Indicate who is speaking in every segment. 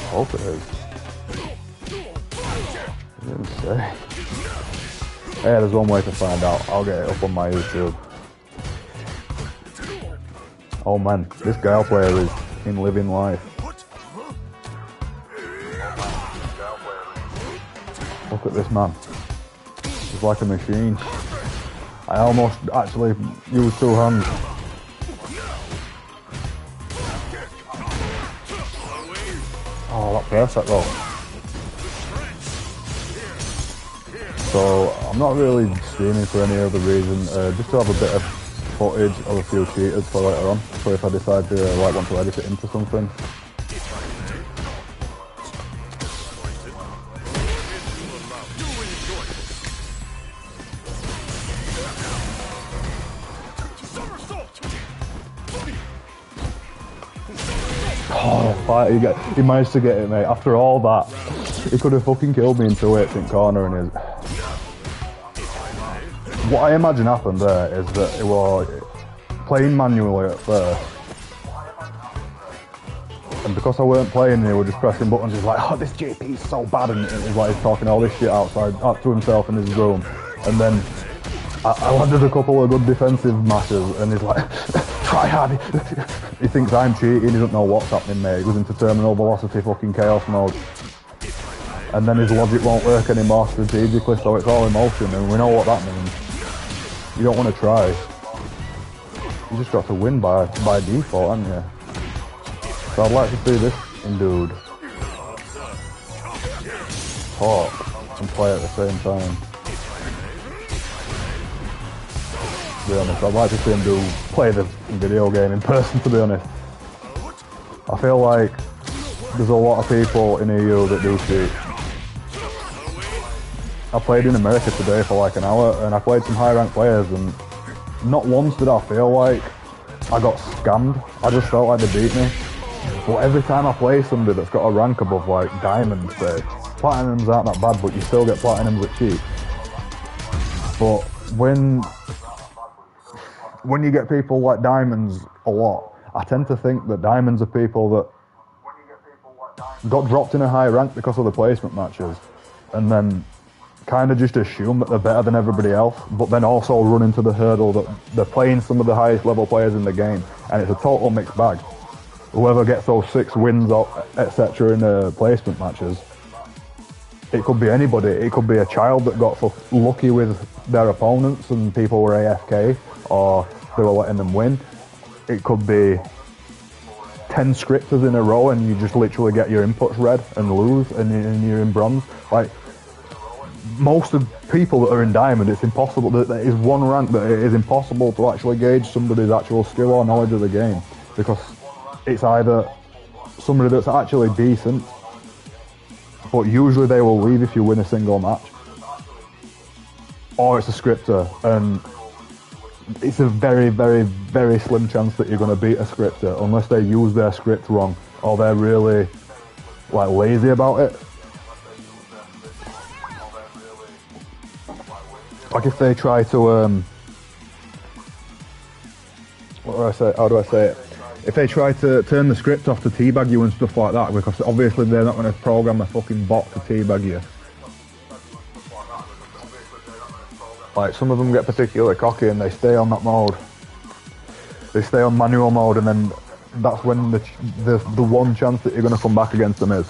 Speaker 1: I hope it is. I didn't say. Hey, there's one way to find out. I'll get it up on my YouTube. Oh man, this Gale player is in living life. Look at this man. He's like a machine. I almost actually used two hands. Oh, that perfect though. So, I'm not really streaming for any other reason, just to have a bit of footage of a few cheaters for later on. So if I decide to like want to edit it into something. Oh, he managed to get it, mate. After all that, he could have fucking killed me in 2-8 in corner and his... What I imagine happened there is that it was playing manually at first. And because I weren't playing, he was just pressing buttons. He's like, oh, this GP's so bad. And he's like, he's talking all this shit outside, up to himself in his room. And then I landed a couple of good defensive matches and he's like, try hard. He thinks I'm cheating, he doesn't know what's happening, mate. He goes into terminal velocity fucking chaos mode. And then his logic won't work anymore strategically, so it's all emotion, and we know what that means. You don't want to try. You just got to win by default, haven't you? So I'd like to see this dude talk and play at the same time. To be honest, I'd like to see him play the video game in person, to be honest. I feel like there's a lot of people in EU that do cheat. I played in America today for like an hour and I played some high ranked players and not once did I feel like I got scammed. I just felt like they beat me. But every time I play somebody that's got a rank above like diamond, say, platinums aren't that bad, but you still get platinums that cheat. But when you get people like diamonds a lot, I tend to think that diamonds are people that got dropped in a high rank because of the placement matches and then kind of just assume that they're better than everybody else, but then also run into the hurdle that they're playing some of the highest level players in the game, and it's a total mixed bag. Whoever gets those 6 wins, etc. in the placement matches, it could be anybody. It could be a child that got lucky with their opponents and people were AFK, or they were letting them win. It could be 10 scripters in a row and you just literally get your inputs read and lose and you're in bronze. Like, most of people that are in diamond, it's impossible, there is one rank that it is impossible to actually gauge somebody's actual skill or knowledge of the game, because it's either somebody that's actually decent, but usually they will leave if you win a single match, or it's a scripter, and it's a very, very, very slim chance that you're going to beat a scripter unless they use their script wrong or they're really like lazy about it. Like if they try to how do I say it? If they try to turn the script off to teabag you and stuff like that, because obviously they're not going to program a fucking bot to teabag you. Like, some of them get particularly cocky and they stay on that mode. They stay on manual mode, and then that's when the one chance that you're going to come back against them is.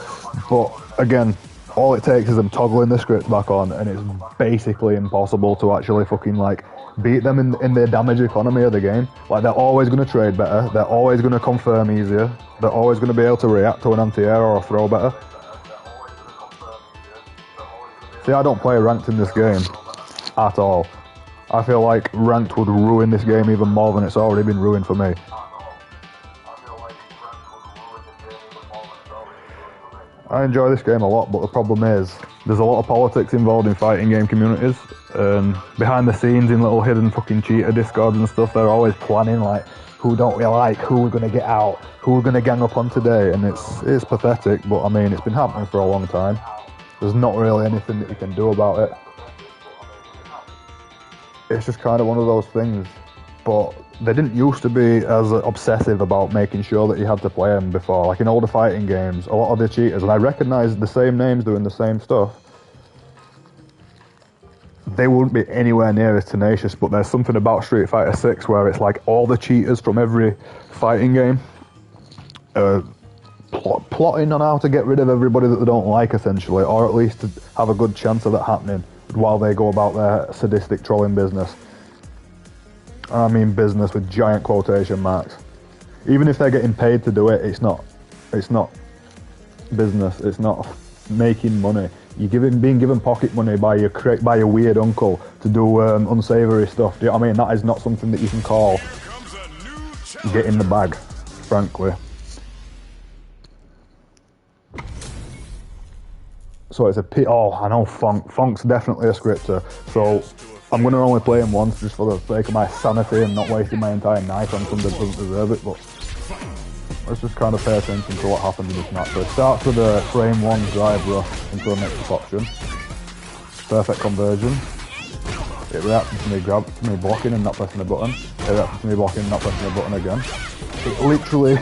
Speaker 1: But again, all it takes is them toggling the script back on, and it's basically impossible to actually fucking like beat them in their damage economy of the game. Like, they're always going to trade better, they're always going to confirm easier, they're always going to be able to react to an anti-air or a throw better. See, I don't play ranked in this game at all. I feel like ranked would ruin this game even more than it's already been ruined for me. I enjoy this game a lot, but the problem is there's a lot of politics involved in fighting game communities, and behind the scenes in little hidden fucking cheater discords and stuff, they're always planning like, who don't we like, who we're going to get out, who we're going to gang up on today, and it's pathetic, but I mean, it's been happening for a long time. There's not really anything that you can do about it. It's just kind of one of those things, but they didn't used to be as obsessive about making sure that you had to play them before. Like in older fighting games, a lot of the cheaters, and I recognise the same names doing the same stuff, they wouldn't be anywhere near as tenacious, but there's something about Street Fighter 6 where it's like all the cheaters from every fighting game plotting on how to get rid of everybody that they don't like, essentially, or at least to have a good chance of that happening while they go about their sadistic trolling business. I mean business with giant quotation marks. Even if they're getting paid to do it, it's not business, it's not making money. You're being given pocket money by your weird uncle to do unsavoury stuff. Do you know what I mean? That is not something that you can call get in the bag, frankly. So it's I know Funk's definitely a scripter, so I'm going to only play him once just for the sake of my sanity and not wasting my entire night on something that doesn't deserve it, but let's just kind of pay attention to what happens in this match. So it starts with a frame 1 drive rush into a mix-up option. Perfect conversion. It reacted to me blocking and not pressing the button. It reacted to me blocking and not pressing the button again. It literally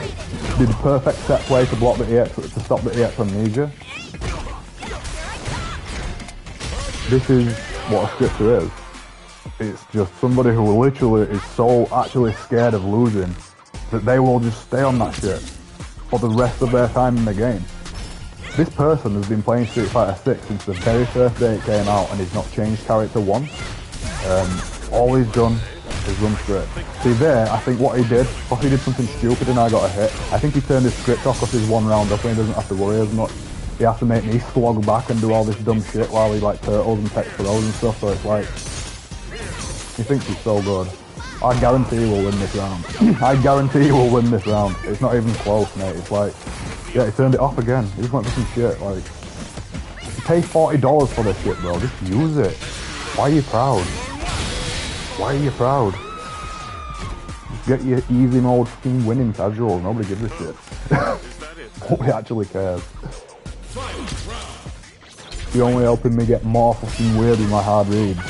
Speaker 1: did perfect set play to block the EX, to stop the EX amnesia. This is what a scripter is. It's just somebody who literally is so actually scared of losing that they will just stay on that shit for the rest of their time in the game. This person has been playing Street Fighter 6 since the very first day it came out, and he's not changed character once. All he's done is run straight. See there, I think what he did something stupid and I got a hit. I think he turned his script off because he's one round up and he doesn't have to worry as much. He has to make me slog back and do all this dumb shit while he like turtles and takes throws and stuff, so it's like, he thinks he's so good. I guarantee he will win this round. I guarantee he will win this round. It's not even close, mate. It's like, yeah, he turned it off again. He just went for some shit, like, you pay $40 for this shit, bro. Just use it. Why are you proud? Why are you proud? Just get your easy mode fucking winning casual. Nobody gives a shit. Nobody actually cares. You're only helping me get more fucking weird with my hard reads.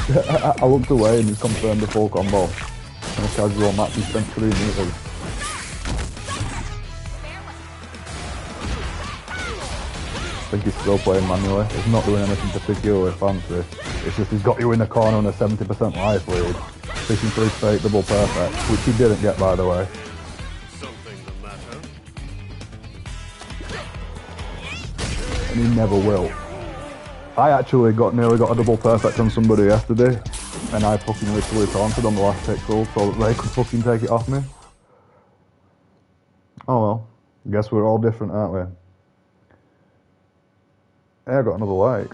Speaker 1: I looked away and he's confirmed the full combo. In a casual match, he spent 3 meters. I think he's still playing manually. He's not doing anything particularly fancy. It's just he's got you in the corner on a 70% life lead, fishing for his fake double perfect, which he didn't get, by the way. And he never will. I actually nearly got a double perfect on somebody yesterday, and I fucking literally taunted on the last pixel so that they could fucking take it off me. Oh well, guess we're all different, aren't we? Hey, I got another like.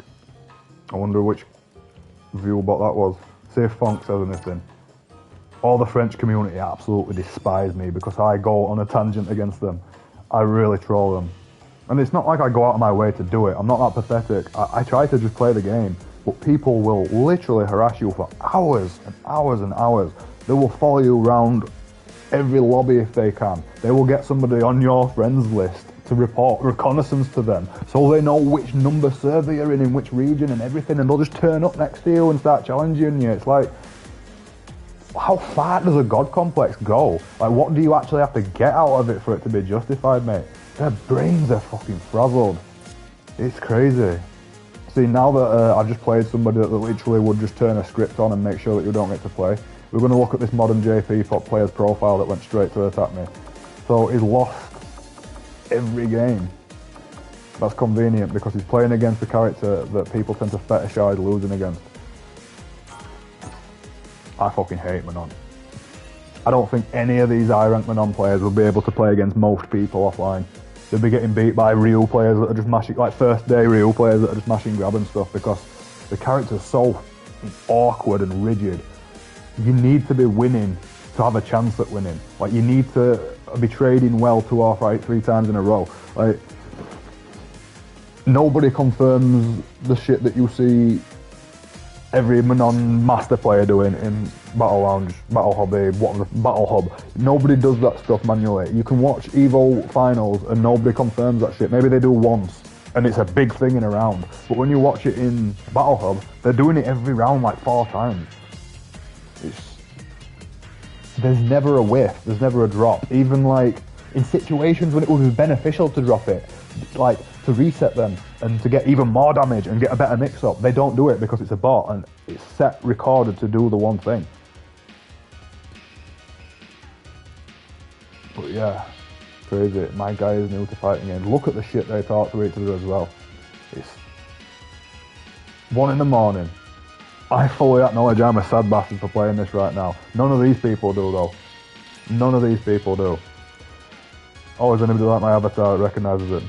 Speaker 1: I wonder which view bot that was. See if Funk says anything. All the French community absolutely despise me because I go on a tangent against them. I really troll them. And it's not like I go out of my way to do it. I'm not that pathetic. I try to just play the game. But people will literally harass you for hours and hours and hours. They will follow you around every lobby if they can. They will get somebody on your friends list to report reconnaissance to them so they know which number server you're in which region and everything, and they'll just turn up next to you and start challenging you. It's like, how far does a god complex go? Like, what do you actually have to get out of it for it to be justified, mate? Their brains are fucking frazzled. It's crazy. See, now that I've just played somebody that literally would just turn a script on and make sure that you don't get to play, we're going to look at this modern JP player's profile that went straight to attack me. So he's lost every game. That's convenient because he's playing against a character that people tend to fetishize losing against. I fucking hate Manon. I don't think any of these high-ranked Manon players will be able to play against most people offline. They'll be getting beat by Ryu players that are just mashing, like first-day Ryu players that are just mashing grab and stuff because the character's so awkward and rigid. You need to be winning to have a chance at winning. Like, you need to be trading well 2 or 3 times in a row. Like, nobody confirms the shit that you see every Manon master player doing in Battle Lounge, Battle Hobby, Battle Hub. Nobody does that stuff manually. You can watch Evo finals and nobody confirms that shit. Maybe they do once, and it's a big thing in a round. But when you watch it in Battle Hub, they're doing it every round like 4 times. There's never a whiff, there's never a drop. Even like in situations when it would be beneficial to drop it, like to reset them and to get even more damage and get a better mix-up, they don't do it because it's a bot and it's set recorded to do the one thing. But yeah, crazy. My guy is new to fighting games. Look at the shit they talk to each other as well. It's 1 in the morning. I fully acknowledge I'm a sad bastard for playing this right now. None of these people do though. None of these people do. Oh, is anybody like my avatar that recognises it?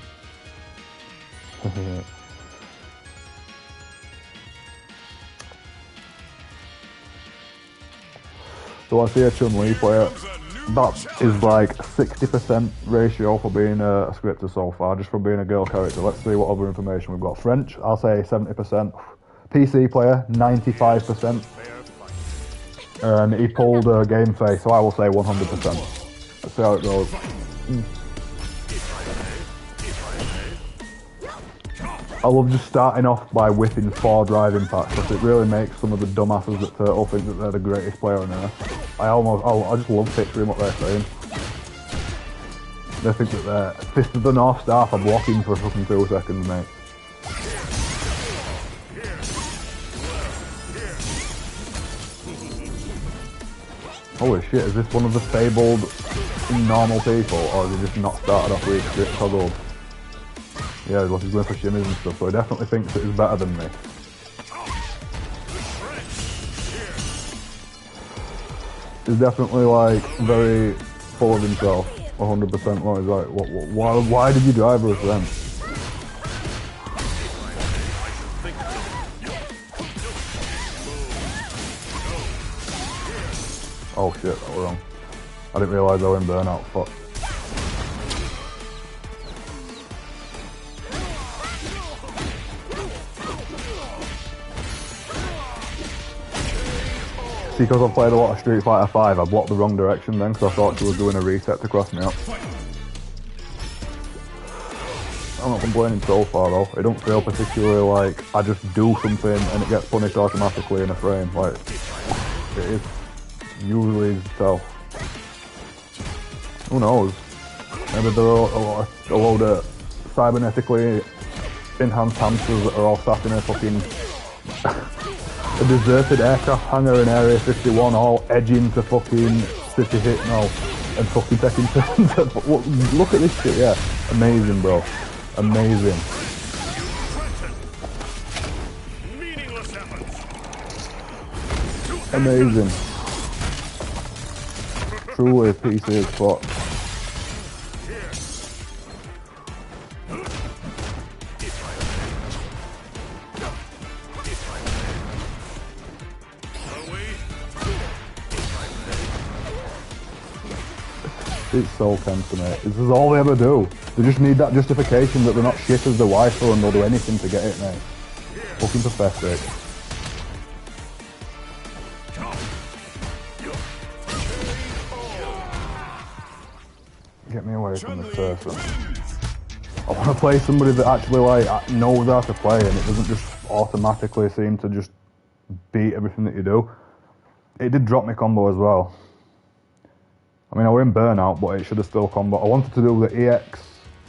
Speaker 1: So I see a Chun-Li player. That is like 60% ratio for being a scripter so far, just from being a girl character. Let's see what other information we've got. French, I'll say 70%. PC player, 95%. And he pulled a game face, so I will say 100%. Let's see how it goes. I love just starting off by whipping 4 driving packs, because it really makes some of the dumbasses at Turtle think that they're the greatest player on earth. I just love picturing what they're saying. They think that they're Fist of the North Star for blocking for fucking 2 seconds, mate. Holy shit, is this one of the fabled normal people, or has he just not started off with script toggled? Yeah, he's going for shimmies and stuff, so he definitely thinks that he's better than me. He's definitely like very full of himself, 100%. He's like, why did you drive us then? Oh shit, that was wrong. I didn't realise I was in burnout, fuck. See, because I've played a lot of Street Fighter 5, I blocked the wrong direction then, because I thought she was doing a reset to cross me up. I'm not complaining so far though. It don't feel particularly like I just do something and it gets punished automatically in a frame. Like, it is usually so. Who knows? Maybe there are a load of cybernetically enhanced hamsters that are all sat in a fucking a deserted aircraft hangar in Area 51, all edging to fucking city hit now and fucking taking turns. Look at this shit, yeah. Amazing, bro. Amazing. Amazing. Truly PC as fuck. It's so tempting, mate. This is all they ever do. They just need that justification that they're not shit as the waifu and they'll do anything to get it, mate. Fucking pathetic. Get me away from this person. I want to play somebody that actually like knows how to play and it doesn't just automatically seem to just beat everything that you do. It did drop me combo as well. I mean, I were in burnout, but it should have still combo. I wanted to do the EX,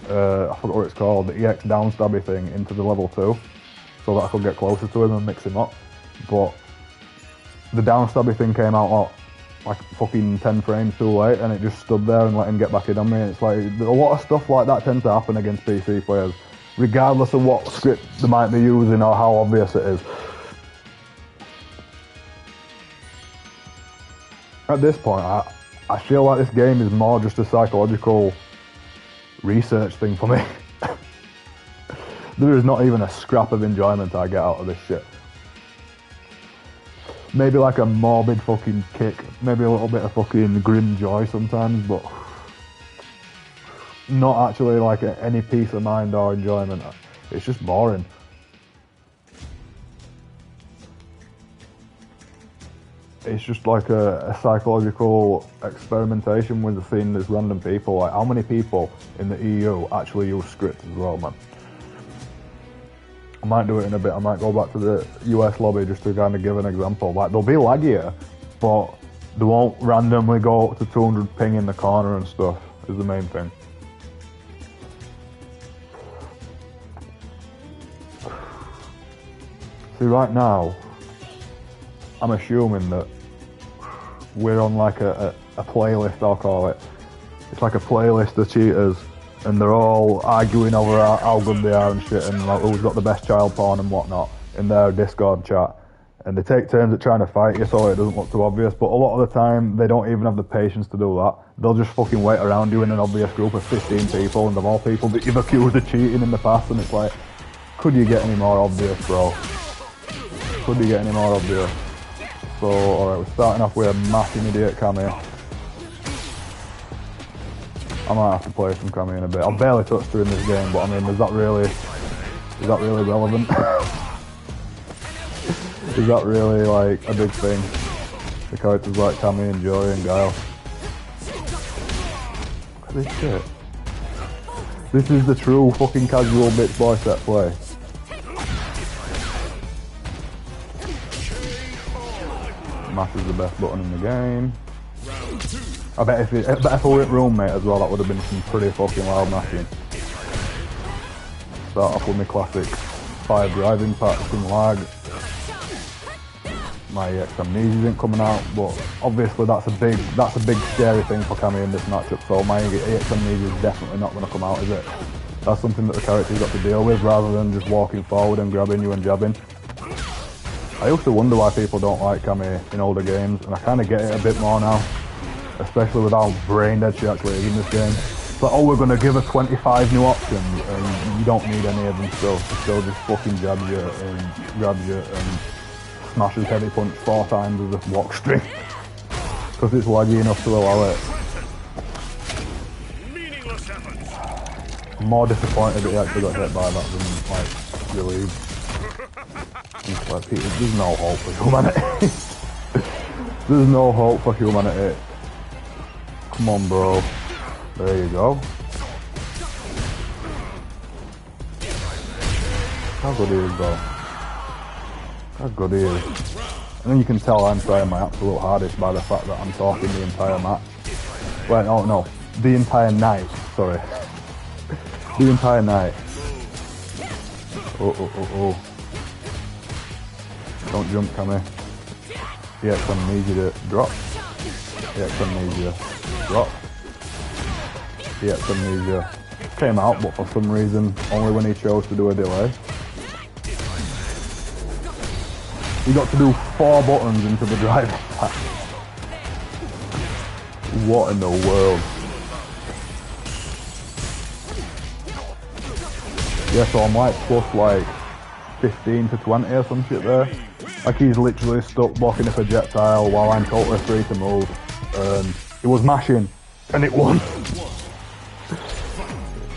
Speaker 1: I forgot what it's called, the EX down stabby thing into the level 2, so that I could get closer to him and mix him up. But the down stabby thing came out like fucking 10 frames too late, and it just stood there and let him get back in on me. It's like, a lot of stuff like that tends to happen against PC players, regardless of what script they might be using or how obvious it is. At this point, I feel like this game is more just a psychological research thing for me. There is not even a scrap of enjoyment I get out of this shit. Maybe like a morbid fucking kick, maybe a little bit of fucking grim joy sometimes, but not actually like any peace of mind or enjoyment. It's just boring. It's just like a psychological experimentation with seeing these random people. Like, how many people in the EU actually use scripts as well, man? I might do it in a bit. I might go back to the US lobby just to kind of give an example. Like, they'll be laggier, but they won't randomly go up to 200 ping in the corner and stuff, is the main thing. See, right now, I'm assuming that we're on like a playlist, I'll call it. It's like a playlist of cheaters, and they're all arguing over how good they are and shit, and like who's got the best child porn and whatnot in their Discord chat. And they take turns at trying to fight you so it doesn't look too obvious, but a lot of the time they don't even have the patience to do that. They'll just fucking wait around you in an obvious group of 15 people, and they're all people that you've accused of cheating in the past, and it's like, could you get any more obvious, bro? Could you get any more obvious? So, alright, we're starting off with a massive idiot cam here. I might have to play some cam in a bit. I've barely touched her in this game, but I mean, is that really relevant? Is that really like a big thing? The characters like Cammy and Juri and Guile. Look at this shit. This is the true fucking casual bitch boy set play. Mash is the best button in the game. I bet if I went roommate as well, that would have been some pretty fucking loud mashing. Start off with my classic 5 driving packs and lag. My EX Amnesia isn't coming out, but obviously that's a big scary thing for Cammy in this matchup, so my EX Amnesia is definitely not going to come out, is it? That's something that the character's got to deal with, rather than just walking forward and grabbing you and jabbing. I used to wonder why people don't like Cammy in older games, and I kind of get it a bit more now, especially with how brain dead she actually is in this game. It's like, oh, we're going to give her 25 new options, and you don't need any of them still. She still just fucking jabs you and grabs you and smashes heavy punch 4 times with a walk string because it's laggy enough to allow it. I'm more disappointed that he actually got hit by that than like relieved. It's like, there's no hope for humanity. There's no hope for humanity. Come on, bro. There you go. How good he is, bro. How good he is. And then you can tell I'm trying my absolute hardest by the fact that I'm talking the entire match. Wait, no. The entire night, sorry. The entire night. Oh. Don't jump, Cammy. EX Amnesia to drop. EX Amnesia. Drop. EX Amnesia. Came out, but for some reason, only when he chose to do a delay. You got to do 4 buttons into the driving pack. What in the world? Yeah, so I'm like plus like 15 to 20 or some shit there. Like he's literally stuck blocking a projectile while I'm totally free to move. And it was mashing. And it won.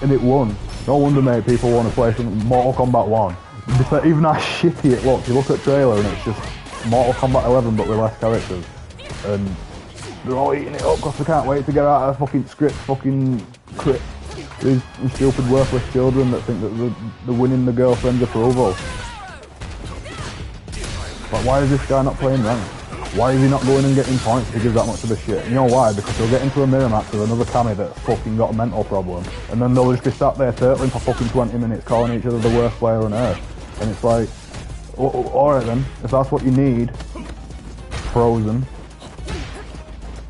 Speaker 1: And it won. No wonder, mate, people want to play some Mortal Kombat 1. Even how shitty it looks. You look at trailer and it's just Mortal Kombat 11 but with less characters. And they're all eating it up because they can't wait to get out of fucking script fucking crit. These stupid worthless children that think that they're winning the girlfriend's approval. But why is this guy not playing ranked? Why is he not going and getting points if he gives that much of a shit? You know why? Because he'll get into a mirror match with another Cammy that's fucking got a mental problem, and then they'll just be sat there turtling for fucking 20 minutes calling each other the worst player on earth. And it's like, alright then, if that's what you need, Frozen.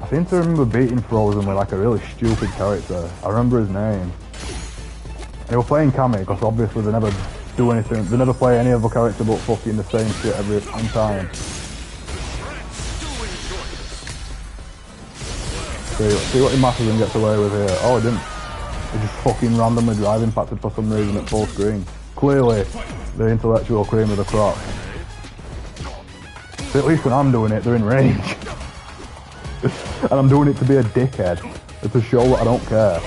Speaker 1: I seem to remember beating Frozen with like a really stupid character. I remember his name. They were playing Cammy because obviously they never do anything, they never play any other character but fucking the same shit every time. See what he masses and gets away with here. Oh, he didn't. He just fucking randomly drive impacted for some reason at full screen. Clearly, the intellectual cream of the crop. See, at least when I'm doing it, they're in range. And I'm doing it to be a dickhead. To show that I don't care.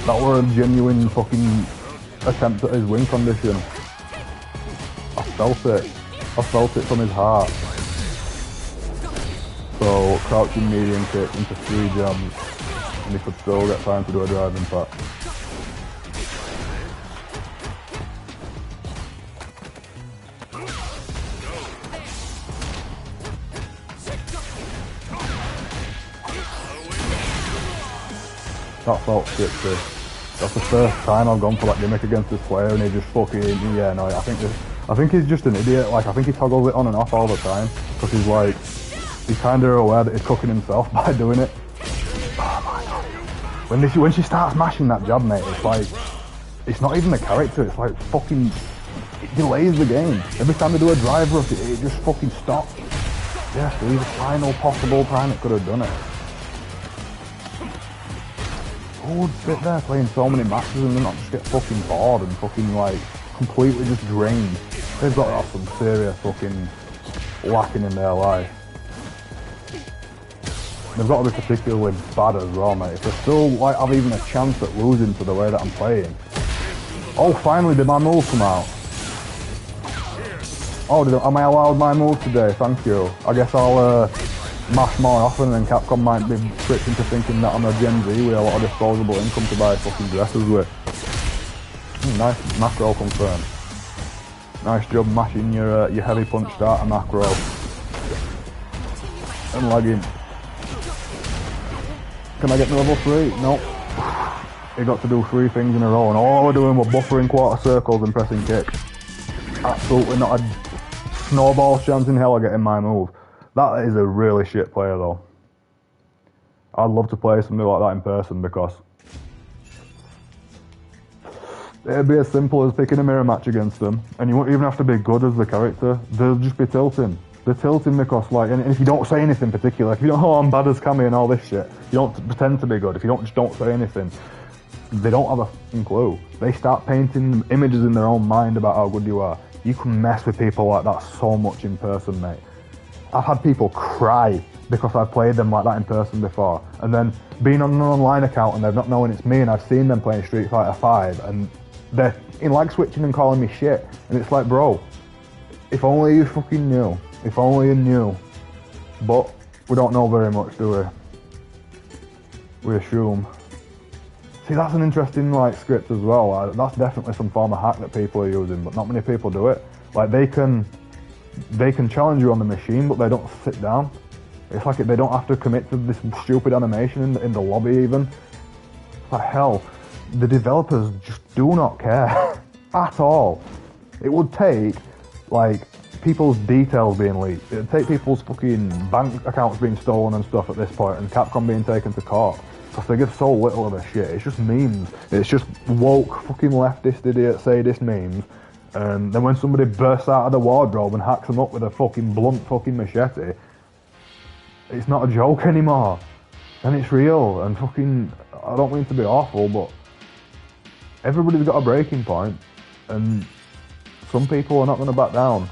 Speaker 1: That were a genuine fucking attempt at his win condition. I felt it. I felt it from his heart. So, crouching medium kick into 3 jabs, and he could still get time to do a driving pack. That felt scripted. That's the first time I've gone for that gimmick against this player, and he just fucking, yeah, no, I think he's just an idiot. Like, I think he toggles it on and off all the time, because he's like, he's kind of aware that he's cooking himself by doing it. Oh my god. When she starts mashing that jab, mate, it's like, it's not even the character, it's like fucking, it delays the game. Every time they do a drive rush, it just fucking stops. Yes, there was a final possible time it could have done it. Who would sit there playing so many matches and then not just get fucking bored and fucking like completely just drained? They've got to have some serious fucking lacking in their life. They've got to be particularly bad as well, mate. If they still like have even a chance at losing to the way that I'm playing. Oh, finally did my move come out? Oh, am I allowed my move today? Thank you. I guess I'll mash more often, and Capcom might be tricked into thinking that I'm a Gen Z with a lot of disposable income to buy fucking dresses with. Nice macro confirmed. Nice job mashing your heavy punch starter macro. And lagging. Can I get to level 3? Nope. He got to do 3 things in a row, and all we're doing was buffering quarter circles and pressing kicks. Absolutely not a snowball chance in hell of getting my move. That is a really shit player though. I'd love to play somebody like that in person, because it'd be as simple as picking a mirror match against them, and you won't even have to be good as the character. They'll just be tilting. They're tilting because, like, and if you don't say anything particular, if you don't, oh, I'm bad as Cammy and all this shit, you don't pretend to be good. If you just don't say anything, they don't have a fucking clue. They start painting images in their own mind about how good you are. You can mess with people like that so much in person, mate. I've had people cry because I've played them like that in person before, and then being on an online account and they've not knowing it's me, and I've seen them playing Street Fighter 5 and they're in lag switching and calling me shit, and it's like, bro, if only you fucking knew. If only you knew. But we don't know very much, do we? We assume. See, that's an interesting like script as well. Like, that's definitely some form of hack that people are using, but not many people do it. Like, they can challenge you on the machine, but they don't sit down. It's like they don't have to commit to this stupid animation in the lobby even. Like, hell, the developers just do not care at all. It would take, like, people's details being leaked. It'd take people's fucking bank accounts being stolen and stuff at this point, and Capcom being taken to court. Because they give so little of a shit. It's just memes. It's just woke fucking leftist idiot sadist memes. And then when somebody bursts out of the wardrobe and hacks them up with a fucking blunt fucking machete, it's not a joke anymore. And it's real. And fucking, I don't mean to be awful, but everybody's got a breaking point. And some people are not going to back down.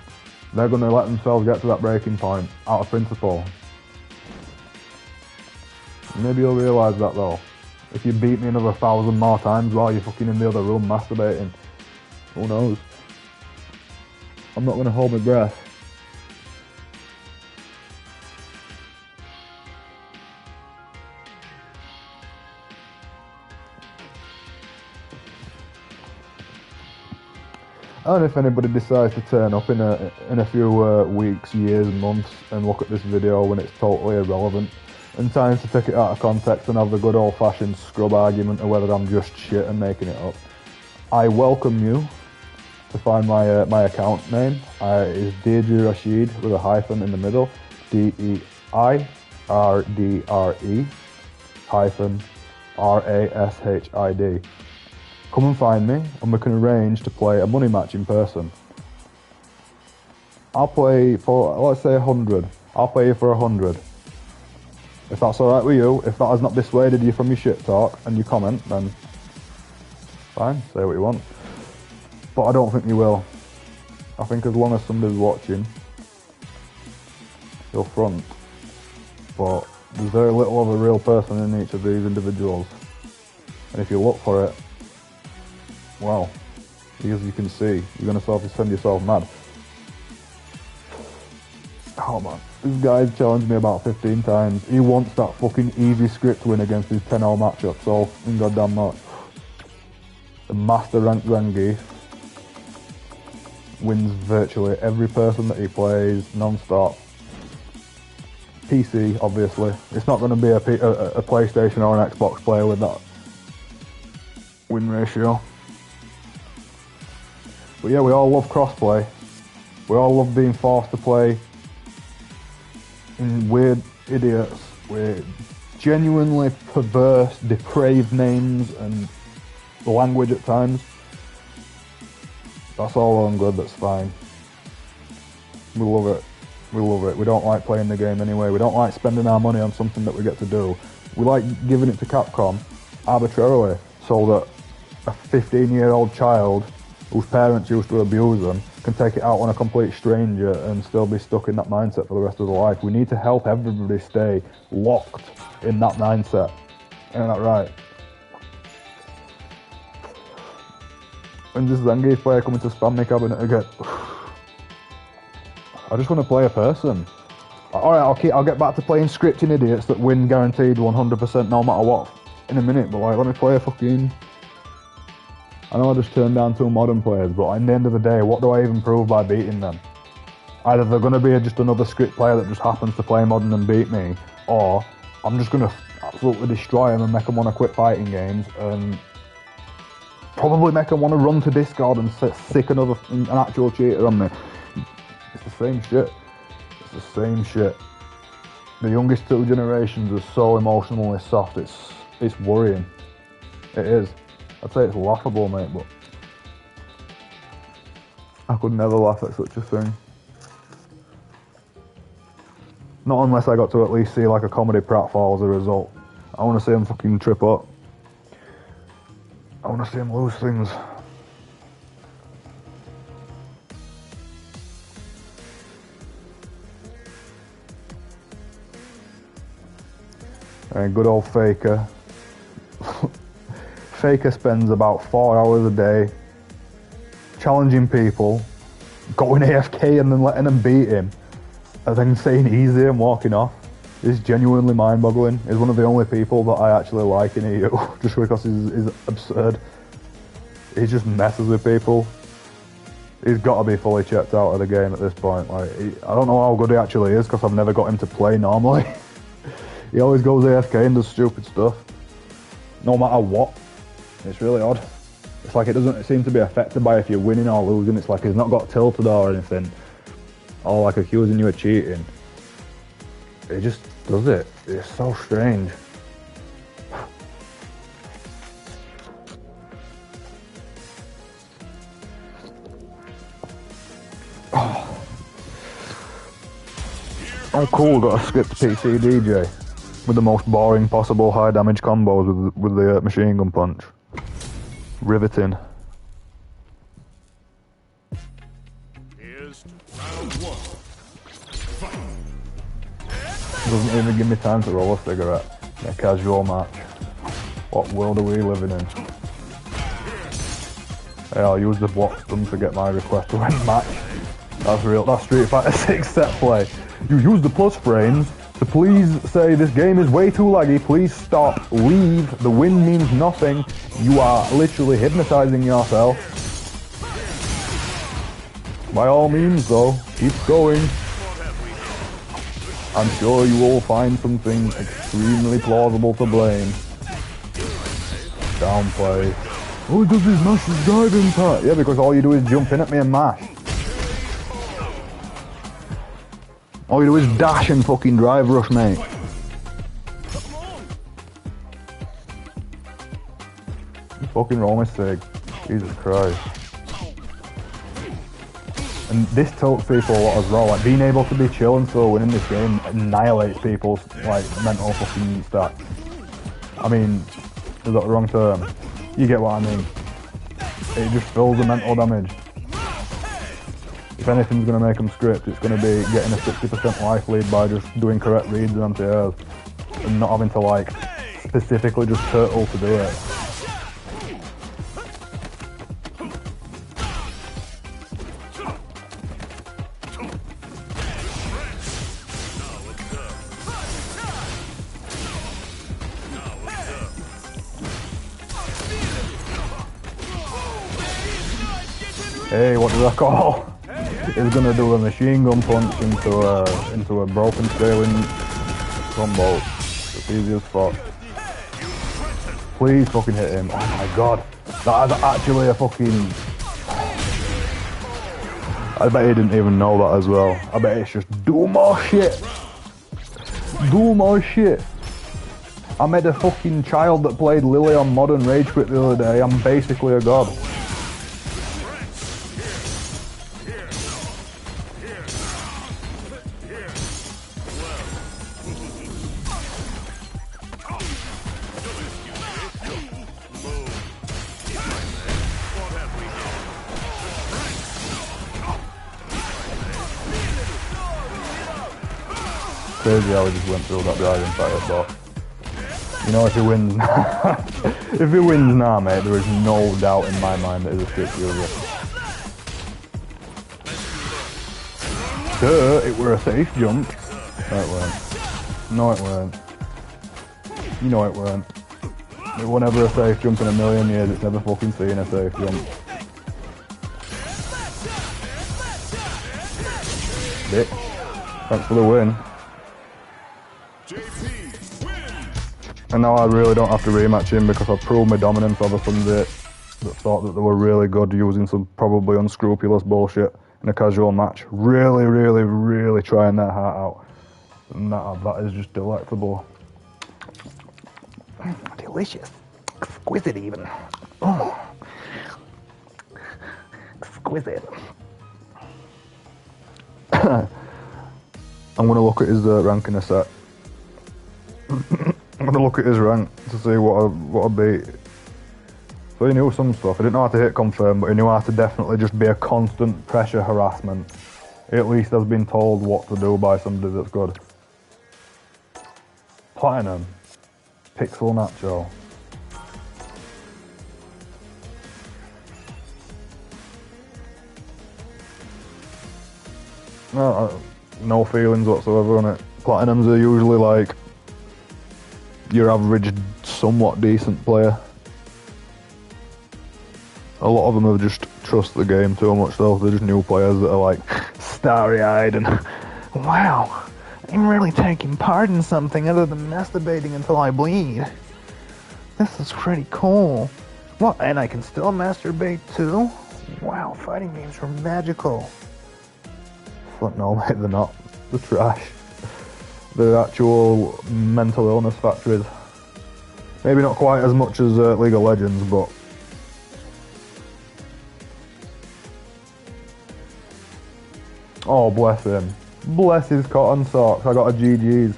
Speaker 1: They're going to let themselves get to that breaking point out of principle. Maybe you'll realise that though. If you beat me another 1,000 more times while you're fucking in the other room masturbating. Who knows? I'm not going to hold my breath. And if anybody decides to turn up in a few weeks, years, months and look at this video when it's totally irrelevant, and times to take it out of context and have the good old-fashioned scrub argument of whether I'm just shit and making it up, I welcome you to find my account name. Is Deidre Rashid with a hyphen in the middle. DEIRDRE hyphen RASHID. Come and find me and we can arrange to play a money match in person. I'll play for, let's say 100. I'll play you for 100. If that's alright with you, if that has not dissuaded you from your shit talk and your comment, then fine, say what you want. But I don't think you will. I think as long as somebody's watching, you'll front. But there's very little of a real person in each of these individuals. And if you look for it, well, as you can see, you're going to send yourself mad. Oh man, this guy's challenged me about 15 times. He wants that fucking easy script win against his 10-0 matchup, so in goddamn much. The master ranked Zangief wins virtually every person that he plays, non-stop. PC, obviously. It's not going to be a PlayStation or an Xbox player with that win ratio. But yeah, we all love crossplay. We all love being forced to play in weird idiots with genuinely perverse, depraved names and language at times. That's all well and good, that's fine. We love it. We love it. We don't like playing the game anyway. We don't like spending our money on something that we get to do. We like giving it to Capcom arbitrarily so that a 15-year-old child whose parents used to abuse them can take it out on a complete stranger and still be stuck in that mindset for the rest of their life. We need to help everybody stay locked in that mindset. Ain't that right? And this Zangief player coming to spam my cabinet again. I just want to play a person. Alright, I'll get back to playing scripting idiots that win guaranteed 100% no matter what in a minute, but like, let me play a fucking... I know I just turned down 2 modern players, but at the end of the day, what do I even prove by beating them? Either they're going to be just another script player that just happens to play modern and beat me, or I'm just going to absolutely destroy them and make them want to quit fighting games, and probably make them want to run to Discord and sick an actual cheater on me. It's the same shit. It's the same shit. The youngest 2 generations are so emotionally soft, it's worrying. It is. I'd say it's laughable, mate, but I could never laugh at such a thing. Not unless I got to at least see like a comedy pratfall as a result. I want to see him fucking trip up. I want to see him lose things. And good old Faker. Faker spends about 4 hours a day challenging people, going AFK and then letting them beat him, and then saying easy and walking off. It's genuinely mind-boggling. He's one of the only people that I actually like in EU, just because he's absurd. He just messes with people. He's got to be fully checked out of the game at this point. Like, I don't know how good he actually is, because I've never got him to play normally. He always goes AFK and does stupid stuff, no matter what. It's really odd. It's like it doesn't seem to be affected by if you're winning or losing. It's like he's not got tilted or anything, or like accusing you of cheating. He just does it. It's so strange. Oh cool, got a skipped PC DJ with the most boring possible high damage combos with the machine gun punch. Riveting.
Speaker 2: Here's round 1. Fight.
Speaker 1: Doesn't even give me time to roll a cigarette. A casual match. What world are we living in? Hey, I'll use the block stun to get my request to win match. That's real. That's Street Fighter 6 set play. You use the plus frames to please say this game is way too laggy. Please stop. Leave. The win means nothing. You are literally hypnotizing yourself. By all means, though, keep going. I'm sure you will find something extremely plausible to blame. Downplay. Oh, it does this mash diving part. Yeah, because all you do is jump in at me and mash. All you do is dash and fucking drive rush, mate. Fucking roll mistake. Jesus Christ. And this tilts people a lot as well. Like, being able to be chill and still winning this game annihilates people's, like, mental fucking stats. I mean, is that the wrong term? You get what I mean. It just fills the mental damage. If anything's going to make them script, it's going to be getting a 60% life lead by just doing correct reads and anti-airs. And not having to, like, specifically just turtle to do it. Hey, what did I call? He's gonna do a machine gun punch into a broken scaling combo. It's easy as fuck. Please fucking hit him. Oh my god. That is actually a fucking... I bet he didn't even know that as well. I bet it's just, do more shit. Do more shit. I met a fucking child that played Lily on Modern Rage Quit the other day. I'm basically a god. Crazy how he just went through that dragon fight, but you know, if he wins if he wins now, mate, there is no doubt in my mind that he's a shit user. It were a safe jump. No it weren't. No it weren't. You know it weren't. It was never a safe jump in a million years, it's never fucking seen a safe jump. Bitch. Thanks for the win. And now I really don't have to rematch him because I've proved my dominance over some that thought that they were really good using some probably unscrupulous bullshit in a casual match. Really, really, really trying their heart out. And that is just delectable. Delicious. Exquisite even. Oh. Exquisite. I'm going to look at his rank in a sec. I'm gonna look at his rank to see what I beat. So he knew some stuff. He didn't know how to hit confirm, but he knew how to definitely just be a constant pressure harassment. He at least has been told what to do by somebody that's good. Platinum. Pixel Nacho. No feelings whatsoever on it. Platinums are usually like your average, somewhat decent player. A lot of them have just trust the game too much though. They're just new players that are like starry-eyed and wow, I'm really taking part in something other than masturbating until I bleed. This is pretty cool. What, and I can still masturbate too? Wow, fighting games are magical. But no mate, they're not. They're trash. The actual mental illness factories. Maybe not quite as much as League of Legends, but oh, bless him. Bless his cotton socks. I got a GG's.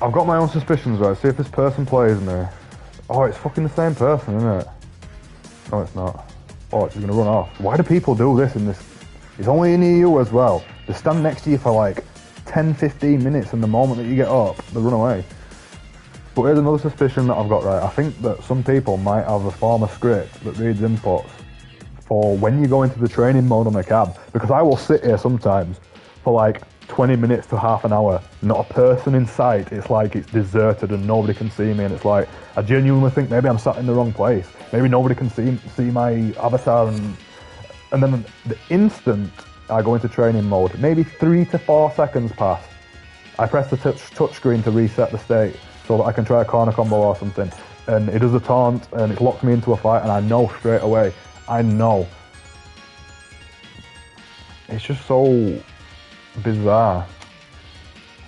Speaker 1: I've got my own suspicions, right? See if this person plays me. Oh, it's fucking the same person, isn't it? No, it's not. Oh, it's just gonna run off. Why do people do this in this? It's only in EU as well. They stand next to you for like 10-15 minutes, and the moment that you get up, they run away. But here's another suspicion that I've got, right? I think that some people might have a form of script that reads inputs for when you go into the training mode on the cab. Because I will sit here sometimes for like 20 minutes to half an hour, not a person in sight. It's like it's deserted and nobody can see me, and it's like I genuinely think maybe I'm sat in the wrong place. Maybe nobody can see my avatar, and then the instant I go into training mode, maybe 3 to 4 seconds pass. I press the touch screen to reset the state so that I can try a corner combo or something, and it does a taunt and it's locked me into a fight, and I know straight away. I know. It's just so bizarre.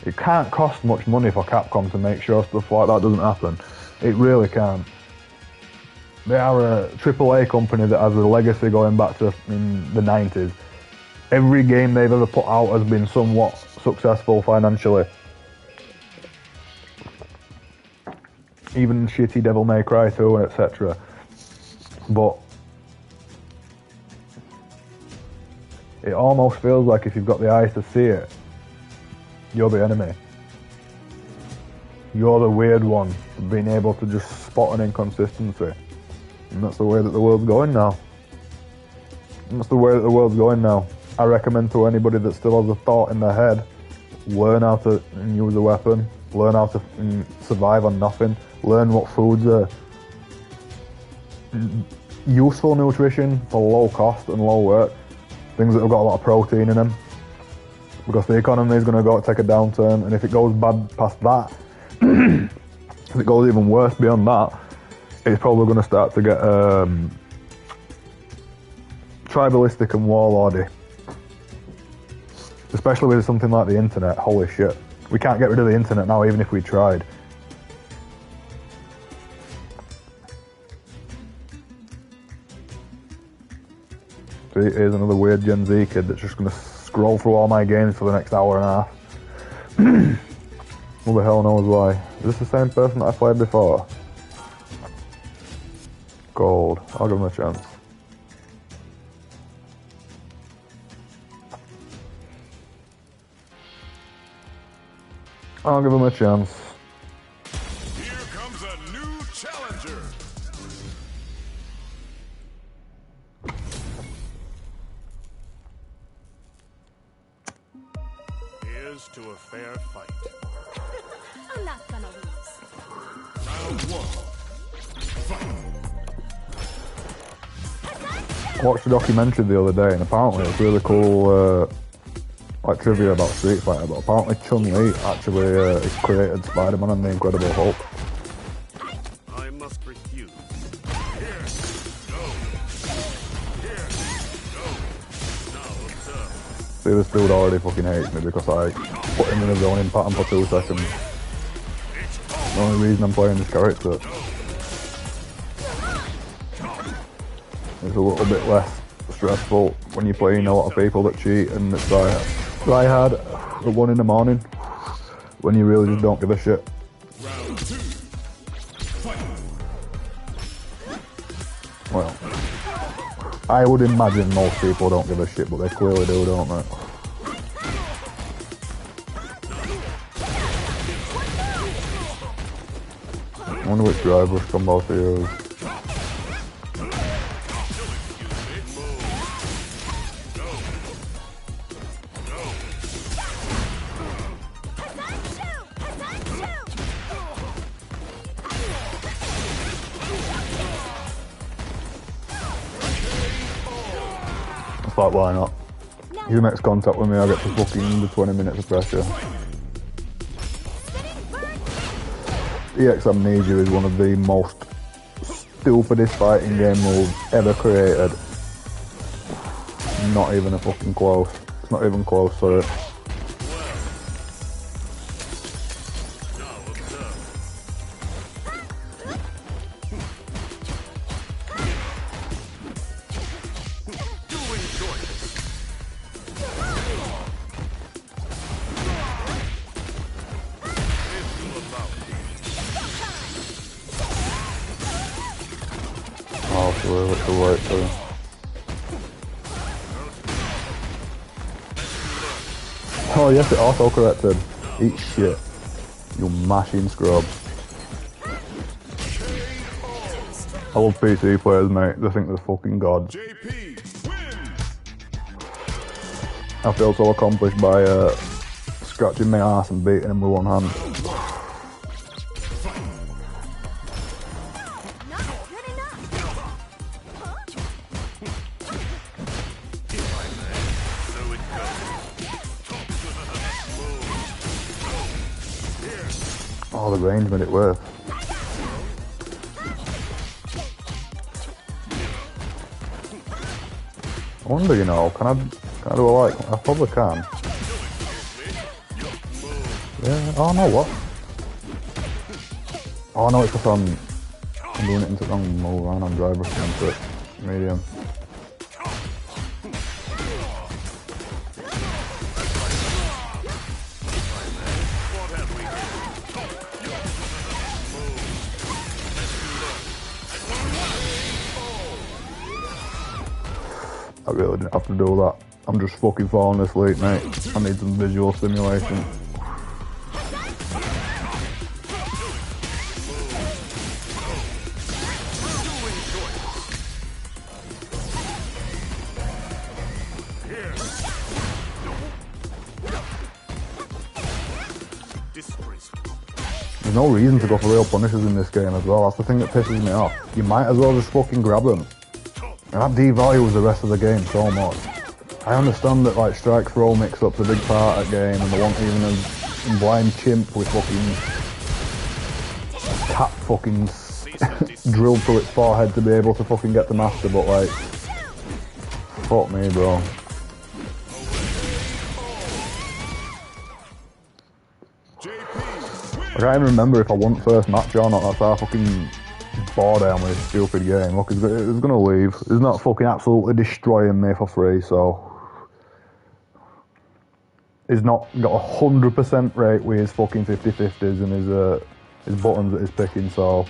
Speaker 1: It can't cost much money for Capcom to make sure stuff like that doesn't happen. It really can't. They are a AAA company that has a legacy going back to in the 90s. Every game they've ever put out has been somewhat successful financially. Even shitty Devil May Cry 2 and etc. But it almost feels like if you've got the eyes to see it, you're the enemy. You're the weird one, being able to just spot an inconsistency. And that's the way that the world's going now. That's the way that the world's going now. I recommend to anybody that still has a thought in their head, learn how to use a weapon, learn how to survive on nothing, learn what foods are useful nutrition for low cost and low work, things that have got a lot of protein in them. because the economy is going to go take a downturn, and if it goes bad past that, if it goes even worse beyond that, it's probably going to start to get tribalistic and warlordy. Especially with something like the internet. Holy shit. We can't get rid of the internet now, even if we tried. See, here's another weird Gen Z kid that's just going to scroll through all my games for the next hour and a half. Who the hell knows why? Is this the same person that I played before? Gold. I'll give him a chance. I'll give him a chance.
Speaker 2: Here comes a new challenger. Here's to a fair fight.
Speaker 3: I'm not gonna lose.
Speaker 2: Round one. Fight.
Speaker 1: I watched a documentary the other day, and apparently it's really cool, like trivia about Street Fighter, but apparently Chun-Li actually created Spider-Man and the Incredible Hulk.
Speaker 2: I must refuse. Here, go. Here, go. Now observe.
Speaker 1: See, this dude already fucking hates me because I put him in a zoning pattern for 2 seconds. The only reason I'm playing this character. It's a little bit less stressful when you're playing a lot of people that cheat and it's try hard at 1 in the morning when you really just don't give a shit.
Speaker 2: Round two. Fight.
Speaker 1: Well, I would imagine most people don't give a shit, but they clearly do, don't they? I wonder which drivers combo to use. It's like, why not? If he makes contact with me, I get to fucking the 20 minutes of pressure. EX Amnesia is one of the most stupidest fighting game moves ever created. Not even a fucking close. It's not even close, sorry. Oh, sorry, what's the right thing? Oh yes, it auto-corrected. Eat shit. You mashing scrub. I love PC players, mate. They think they're fucking gods.
Speaker 2: JP wins.
Speaker 1: I feel so accomplished by scratching my ass and beating him with one hand. Oh, the range made it worth. I wonder, you know, can I do a like? I probably can. Yeah. Oh no, what? Oh no, it's because I'm doing it into wrong move. I'm on driver into it. Medium. I really didn't have to do that. I'm just fucking falling asleep, mate. I need some visual stimulation. There's no reason to go for real punishes in this game as well. That's the thing that pisses me off. You might as well just fucking grab them. And that devalues the rest of the game so much. I understand that like strike throw mix-up's a big part of the game, and they want even a blind chimp with fucking tap fucking drilled through its forehead to be able to fucking get the master, but like, fuck me, bro. I can't even remember if I won first match or not. That's how fucking bored I am with this stupid game. Look, it's gonna leave. It's not fucking absolutely destroying me for free, so he's not got 100% rate with his fucking 50-50s and his buttons that he's picking, so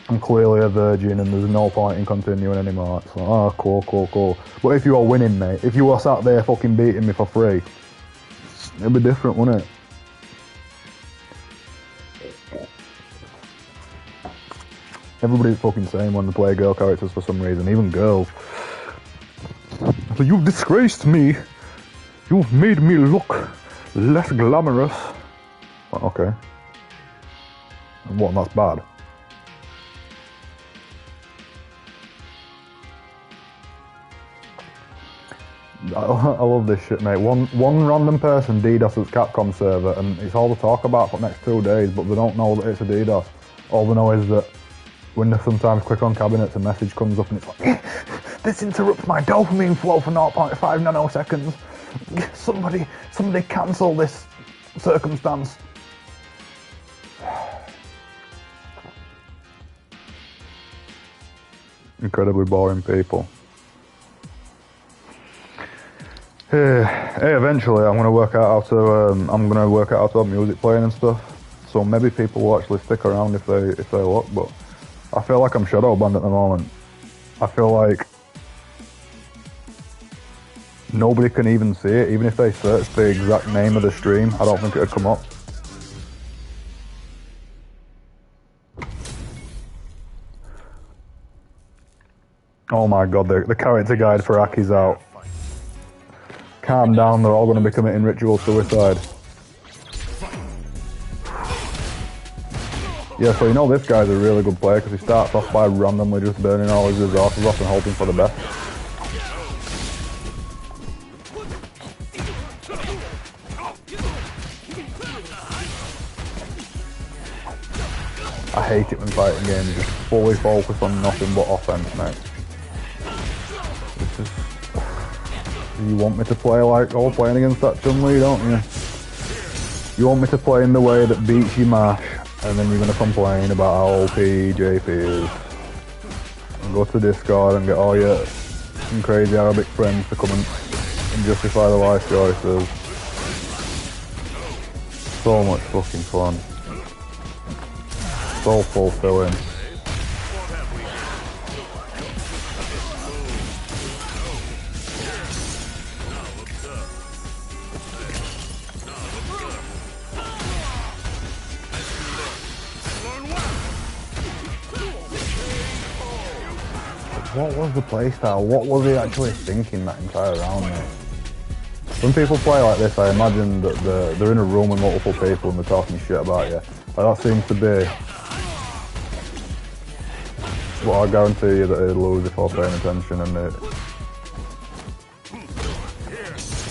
Speaker 1: I'm clearly a virgin and there's no point in continuing anymore. It's like, oh, cool. But if you are winning, mate, if you were sat there fucking beating me for free, it'd be different, wouldn't it? Everybody's fucking saying when they play girl characters for some reason, even girls. So you've disgraced me. You've made me look less glamorous. Well, okay. And what, that's bad? I love this shit, mate. One random person DDoSes Capcom server, and it's all the talk about for the next 2 days, but they don't know that it's a DDoS. All they know is that when they sometimes click on cabinets, a message comes up and it's like, this interrupts my dopamine flow for 0.5 nanoseconds. Somebody cancel this circumstance. Incredibly boring people. Hey, eventually I'm gonna work out how to have music playing and stuff. So maybe people will actually stick around if they look, but I feel like I'm shadow banned at the moment. I feel like nobody can even see it, even if they search the exact name of the stream. I don't think it'd come up. Oh my god, the character guide for Aki's out. Calm down, they're all going to be committing ritual suicide. Yeah, so you know this guy's a really good player because he starts off by randomly just burning all his resources off and hoping for the best. I hate it when fighting games just fully focus on nothing but offense, mate. It's just... You want me to play like all playing against that Chun-Li, don't you? You want me to play in the way that beats you mash, and then you're going to complain about how OP JP is. And go to Discord and get all your some crazy Arabic friends to come and justify the life choices. So much fucking fun. So fulfilling. What was the playstyle? What was he actually thinking that entire round, mate? When people play like this, I imagine that they're in a room with multiple people and they're talking shit about you. Like, that seems to be what I guarantee you that he'd lose if I was paying attention and they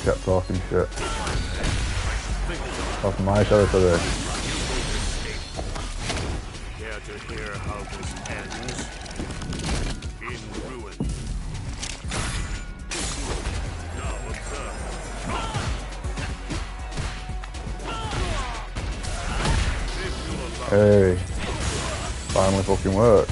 Speaker 1: kept talking shit. That's my territory.
Speaker 2: Care to hear how this ends? In ruin. Now observe.
Speaker 1: Hey, finally fucking worked.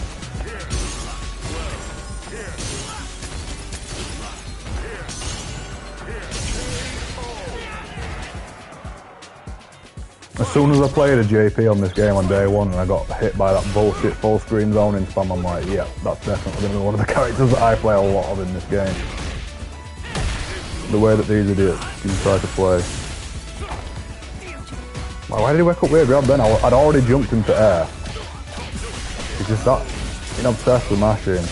Speaker 1: As soon as I played a JP on this game on day one and I got hit by that bullshit full screen zoning spam, I'm like, yeah, that's definitely going to be one of the characters that I play a lot of in this game. The way that these idiots can try to play. Why did he wake up weird grab then? I'd already jumped into air. It's just that, you know, obsessed with mashing.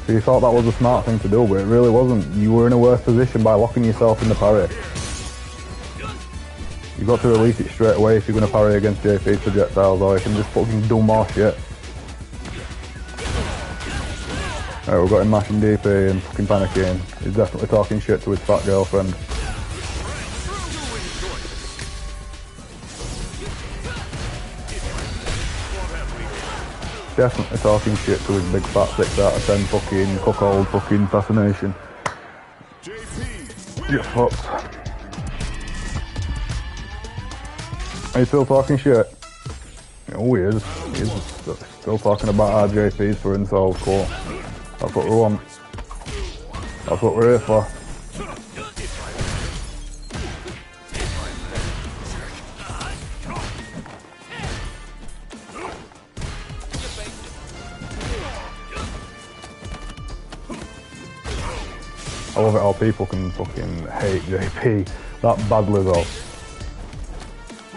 Speaker 1: So you thought that was a smart thing to do, but it really wasn't. You were in a worse position by locking yourself in the parry. You've got to release it straight away if you're going to parry against JP's projectiles, or you can just fucking do more shit. Right, we've got him mashing DP and fucking panicking. He's definitely talking shit to his fat girlfriend. Definitely talking shit to his big fat 6 out of 10 fucking cuckold fucking fascination. You're fucked. Are you still talking shit? Oh, he is. He's still talking about our JPs for insults. Cool. That's what we want. That's what we're here for. I love it how people can fucking hate JP that badly though.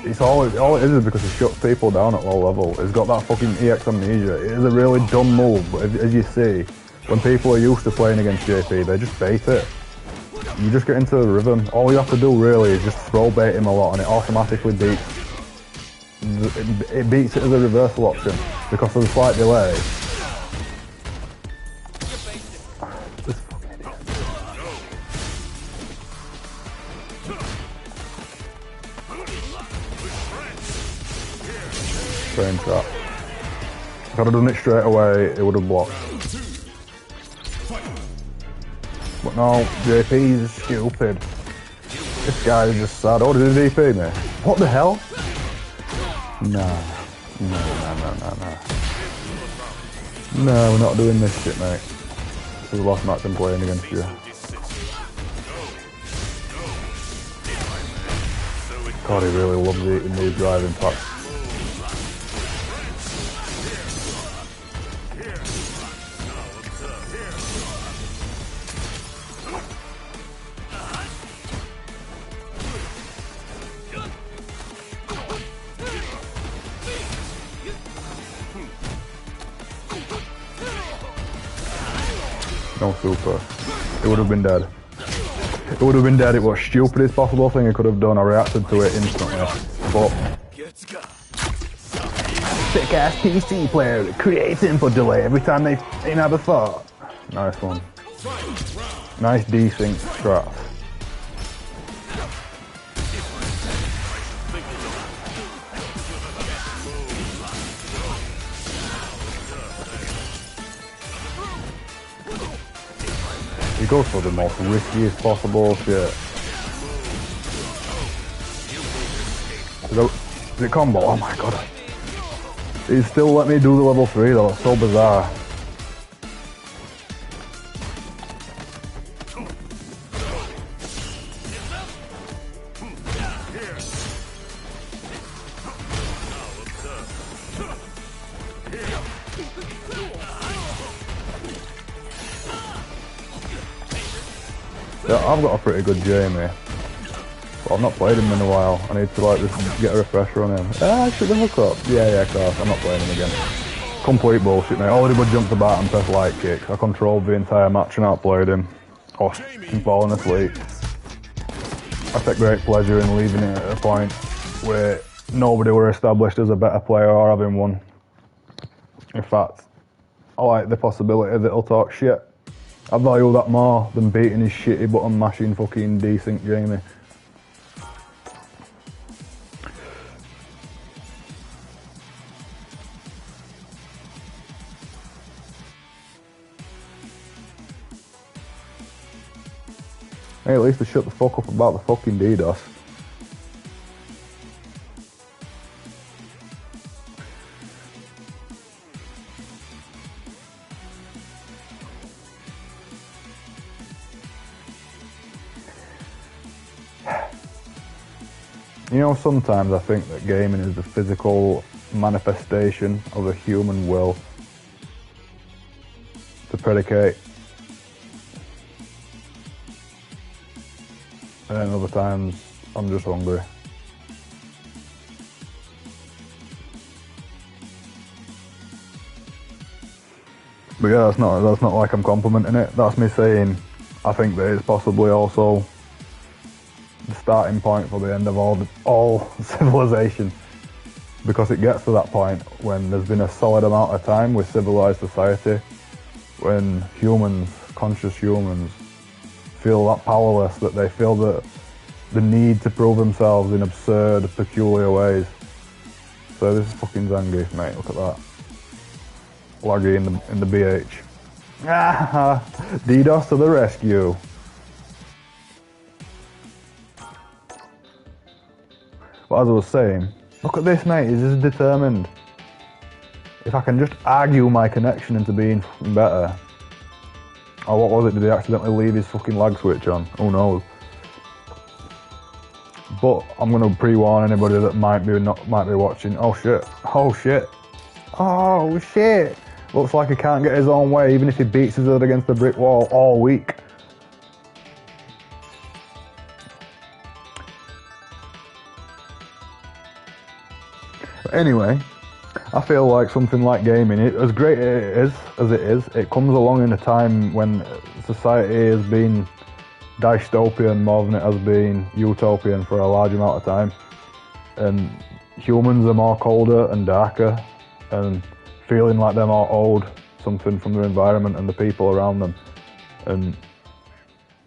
Speaker 1: It's all it is because he shuts people down at low level. He's got that fucking EX amnesia. It is a really dumb move, but as you see, when people are used to playing against JP, they just bait it. You just get into a rhythm. All you have to do really is just throw bait him a lot and it automatically beats. It beats it as a reversal option because of the slight delay. This fucking idiot. Frame trap. If I'd have done it straight away, it would have blocked. But no, JP's stupid. This guy is just sad. Oh, did he DP me? What the hell? Nah. No, we're not doing this shit, mate. This is the last match I'm playing against you. God, he really loves eating these driving packs. No super. It would have been dead. It would have been dead. It was the stupidest possible thing I could have done. I reacted to it instantly. But sick ass PC player that creates input delay every time they have a thought. Nice one. Nice desync strat. He goes for the most riskiest possible shit. Is it combo? Oh my god. He still let me do the level 3 though, it's so bizarre. Yeah, I've got a pretty good Jamie, but I've not played him in a while. I need to like just get a refresher on him. Shoot the hook up. Yeah, of course. I'm not playing him again. Complete bullshit, mate. All he would jump the bat and press light kick. I controlled the entire match and outplayed him. Oh, he's falling asleep. I take great pleasure in leaving it at a point where nobody were established as a better player or having one. In fact, I like the possibility that he'll talk shit. I value that more than beating his shitty button mashing fucking desync Jamie. Hey, at least they shut the fuck up about the fucking DDoS. You know, sometimes I think that gaming is the physical manifestation of a human will to predicate. And then other times, I'm just hungry. But yeah, that's not like I'm complimenting it. That's me saying I think that it's possibly also the starting point for the end of all civilization, because it gets to that point when there's been a solid amount of time with civilized society when humans, conscious humans, feel that powerless, that they feel that the need to prove themselves in absurd, peculiar ways. So this is fucking Zangief, mate, look at that. Laggy in the BH. Ah, DDoS to the rescue. But as I was saying, look at this, mate, he's just determined. If I can just argue my connection into being better. Or what was it, did he accidentally leave his fucking lag switch on? Who knows? But I'm gonna pre-warn anybody that might be watching. Oh shit. Oh shit. Oh shit. Looks like he can't get his own way even if he beats his head against the brick wall all week. But anyway, I feel like something like gaming, as great as it is, it comes along in a time when society has been dystopian more than it has been utopian for a large amount of time. And humans are more colder and darker and feeling like they're more owed something from their environment and the people around them. And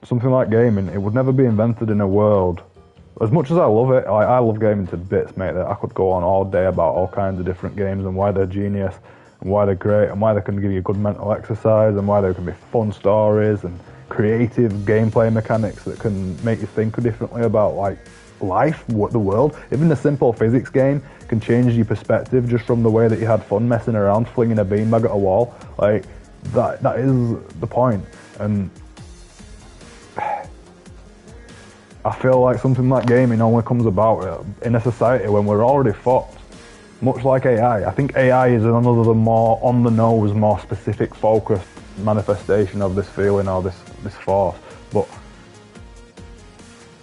Speaker 1: something like gaming, it would never be invented in a world. As much as I love it, I love gaming to bits, mate. That I could go on all day about all kinds of different games and why they're genius and why they're great and why they can give you good mental exercise and why there can be fun stories and creative gameplay mechanics that can make you think differently about like life, what the world. Even a simple physics game can change your perspective just from the way that you had fun messing around, flinging a beanbag at a wall. Like that is the point. And I feel like something like gaming only comes about in a society when we're already fucked. Much like AI. I think AI is another more on the nose, more specific focused manifestation of this feeling or this force. But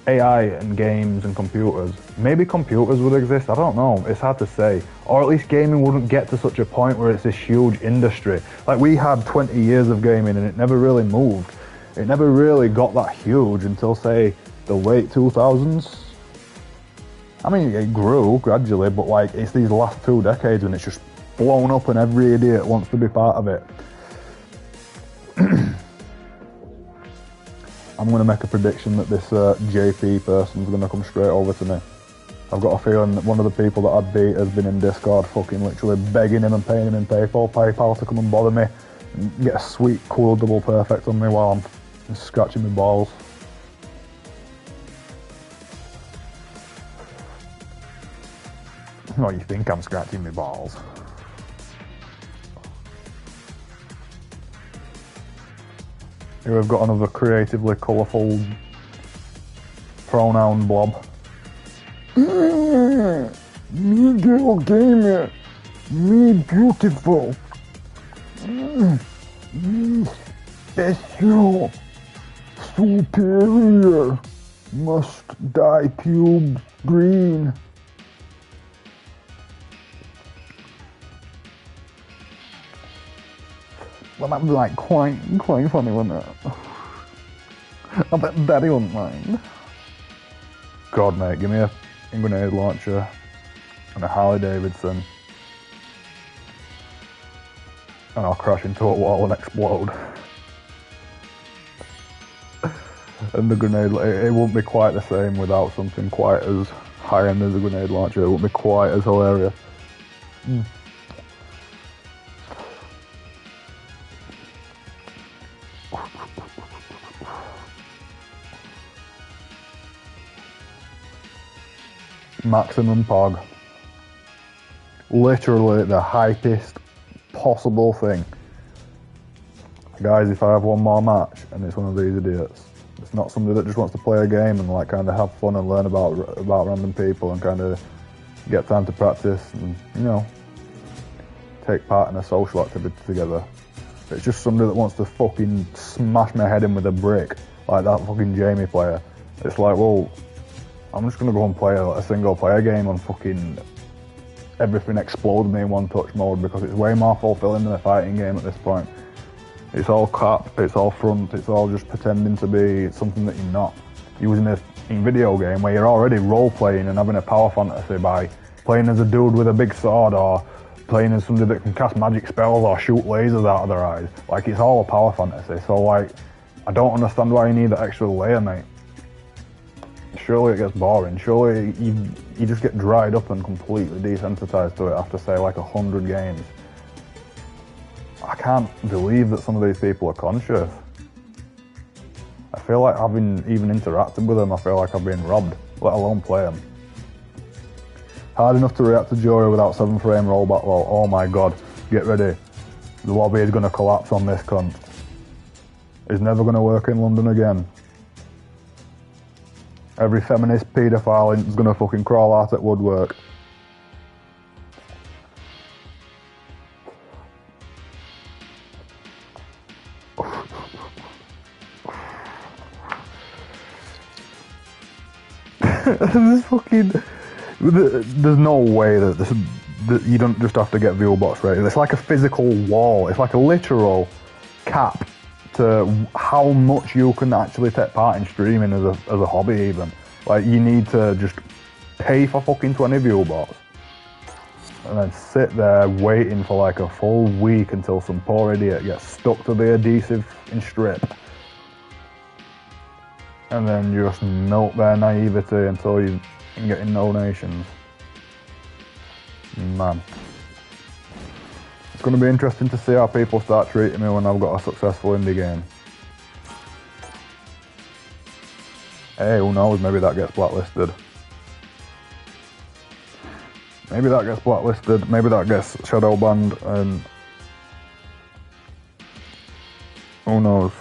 Speaker 1: AI and games and computers, maybe computers would exist, I don't know, it's hard to say. Or at least gaming wouldn't get to such a point where it's this huge industry. Like we had 20 years of gaming and it never really moved. It never really got that huge until say the late 2000s. I mean, it grew gradually, but like it's these last 2 decades when it's just blown up and every idiot wants to be part of it. I'm going to make a prediction that this JP person's going to come straight over to me. I've got a feeling that one of the people that I beat has been in Discord fucking literally begging him and paying him in PayPal to come and bother me and get a sweet, cool double perfect on me while I'm scratching my balls. Oh, you think I'm scratching my balls? Here we've got another creatively colourful pronoun blob. Me girl gamer, me beautiful, me special, superior, must dye pubes green. Well, that'd be like quite funny, wouldn't it? I bet Daddy wouldn't mind. God, mate, give me a grenade launcher and a Harley Davidson, and I'll crash into a wall and explode. And the grenade, it won't be quite the same without something quite as high-end as a grenade launcher. It won't be quite as hilarious. Maximum pog. Literally the hypest possible thing. Guys, if I have one more match and it's one of these idiots, it's not somebody that just wants to play a game and like kind of have fun and learn about random people and kind of get time to practice and, you know, take part in a social activity together. It's just somebody that wants to fucking smash my head in with a brick like that fucking Jamie player. It's like, well, I'm just gonna go and play a single player game on fucking everything explodes me in one touch mode because it's way more fulfilling than a fighting game at this point. It's all cap, it's all front, it's all just pretending to be something that you're not. Using a video game where you're already role playing and having a power fantasy by playing as a dude with a big sword or playing as somebody that can cast magic spells or shoot lasers out of their eyes. Like, it's all a power fantasy, so like, I don't understand why you need that extra layer, mate. Surely it gets boring. Surely you just get dried up and completely desensitized to it after, say, like 100 games. I can't believe that some of these people are conscious. I feel like having even interacted with them, I feel like I've been robbed, let alone play them. Hard enough to react to Juri without 7-frame rollback low. Oh my god, get ready. The lobby is going to collapse on this cunt. It's never going to work in London again. Every feminist paedophile is going to fucking crawl out at woodwork. This fucking... There's no way that you don't just have to get ViewBots rated. It's like a physical wall. It's like a literal cap to how much you can actually take part in streaming as a hobby even. Like, you need to just pay for fucking 20 ViewBots and then sit there waiting for like a full week until some poor idiot gets stuck to the adhesive in strip. And then you just milk their naivety until you can get in donations. Man. It's going to be interesting to see how people start treating me when I've got a successful indie game. Hey, who knows, maybe that gets blacklisted. Maybe that gets blacklisted, maybe that gets shadow banned, and who knows.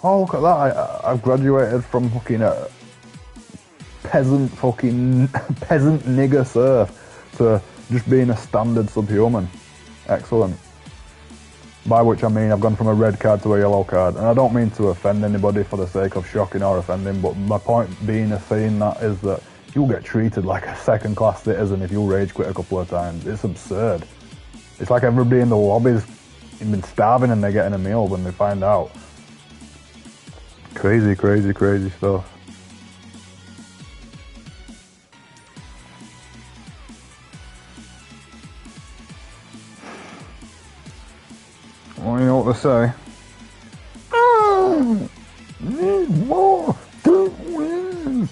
Speaker 1: Oh, look at that, I've graduated from fucking peasant nigger serf to just being a standard subhuman. Excellent. By which I mean I've gone from a red card to a yellow card. And I don't mean to offend anybody for the sake of shocking or offending, but my point being of saying that is that you'll get treated like a second-class citizen if you rage quit a couple of times. It's absurd. It's like everybody in the lobby's been starving and they're getting a meal when they find out. Crazy, crazy, crazy stuff. Well, you know what they say. Oh, need more to win.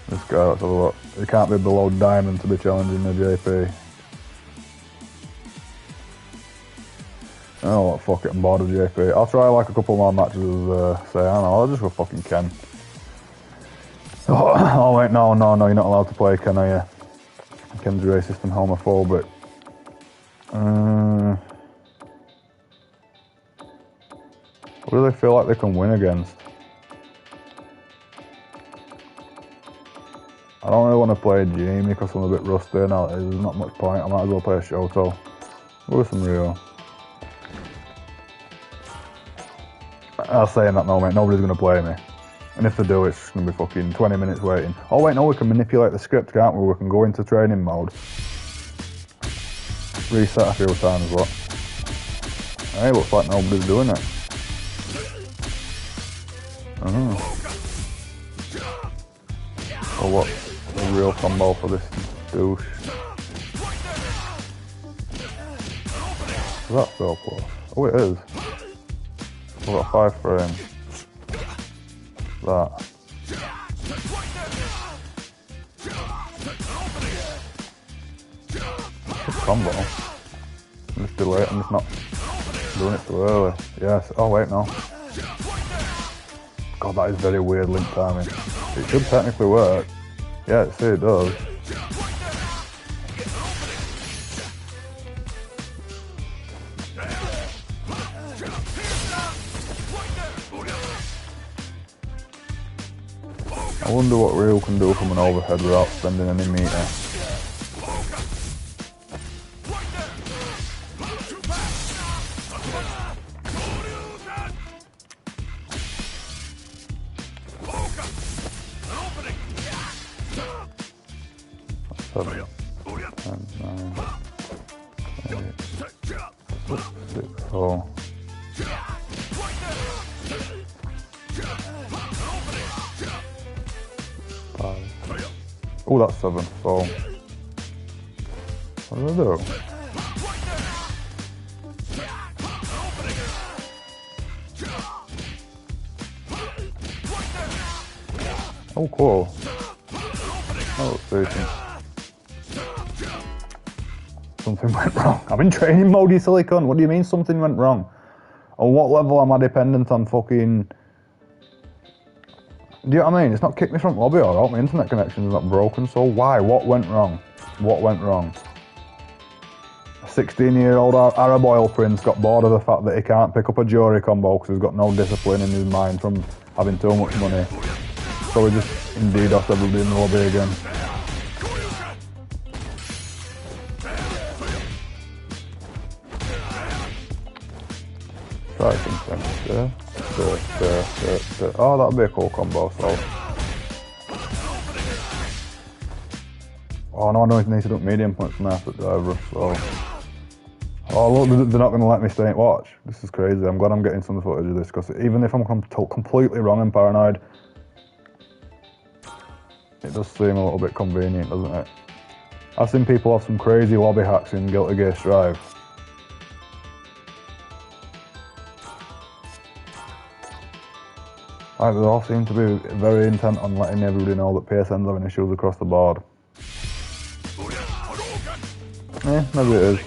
Speaker 1: This guy, let's have a look. He can't be below diamond to be challenging the JP. Oh, fuck it, I'm bored of JP. I'll try like a couple more matches as, say, I don't know, I'll just go fucking Ken. Oh wait, no, you're not allowed to play Ken, are you? Ken's racist and homophobic. What do they feel like they can win against? I don't really want to play Jamie because I'm a bit rusty now. There's not much point. I might as well play a Shoto. With some Rio. I was saying that now, mate. Nobody's going to play me. And if they do, it's going to be fucking 20 minutes waiting. Oh wait, no, we can manipulate the script, can't we? We can go into training mode. Reset a few times, what? Hey, looks like nobody's doing it. So what's the real combo for this douche? Is that so close? Oh, it is. I've got 5 frames. That. Good combo. I'm just delaying, I'm just not doing it too early. Yes, oh wait, no. God, that is very weird link timing. It should technically work. Yeah, see, it does. I wonder what Ryu can do from an overhead without spending any meter. 7, 10, 9, 8, 6, 4. Oh, that's 7, so what do I do? Oh, cool. Oh, it's decent. Something went wrong. I'm in training mode, you silicon. What do you mean something went wrong? On what level am I dependent on fucking... Do you know what I mean? It's not kicked me from lobby or out. My internet connection's not broken, so why? What went wrong? What went wrong? A 16-year-old Arab oil prince got bored of the fact that he can't pick up a juri combo because he's got no discipline in his mind from having too much money. So we just indeed us everybody in the lobby again. Try something. Oh, that'll be a cool combo, so. Oh no, I don't need to do medium points from effort driver, so. Oh look, they're not going to let me stay and watch. This is crazy. I'm glad I'm getting some footage of this, because even if I'm completely wrong and paranoid, it does seem a little bit convenient, doesn't it? I've seen people have some crazy lobby hacks in Guilty Gear Strive. Like, they all seem to be very intent on letting everybody know that PSN's having issues across the board. Maybe it is.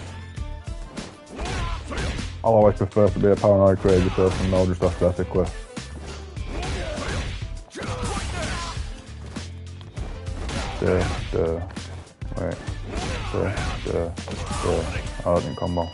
Speaker 1: I'll always prefer to be a paranoid crazy person though, just aesthetically. Wait. Oh, that didn't combo.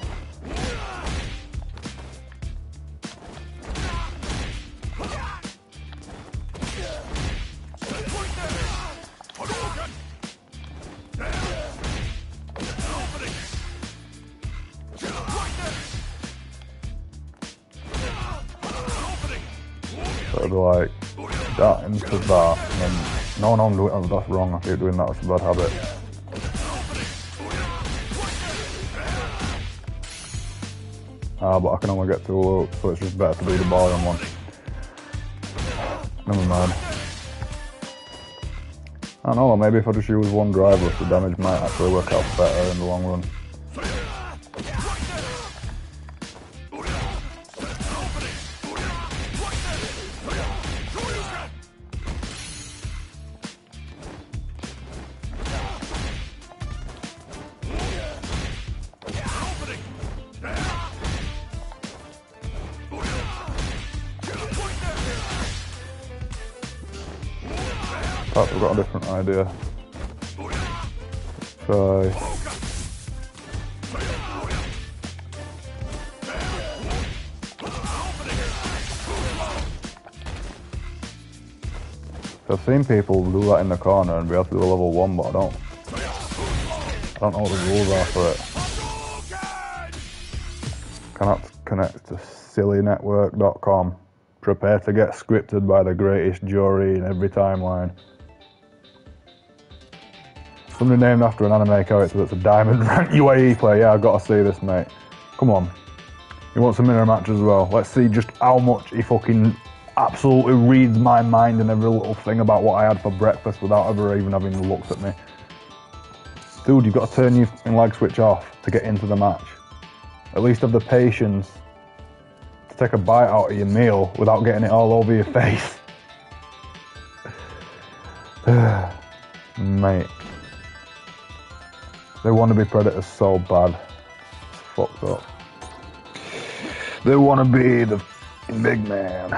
Speaker 1: So it'd be like that into that, and then no, I'm doing that's wrong. I keep doing that. It's a bad habit. But I can only get 2 loops, so it's just better to do the volume one. Never mind. I don't know, maybe if I just use one driver, the damage might actually work out better in the long run. Perhaps I've got a different idea. Try. I've seen people do that in the corner and be able to do a level 1, but I don't know what the rules are for it. Cannot connect to sillynetwork.com. Prepare to get scripted by the greatest juri in every timeline. Somebody named after an anime character that's a diamond rank UAE player. Yeah, I've got to see this, mate. Come on. He wants a mirror match as well. Let's see just how much he fucking absolutely reads my mind and every little thing about what I had for breakfast without ever even having looked at me. Dude, you've got to turn your leg switch off to get into the match. At least have the patience to take a bite out of your meal without getting it all over your face. Mate. They want to be predators so bad. It's fucked up. They want to be the big man.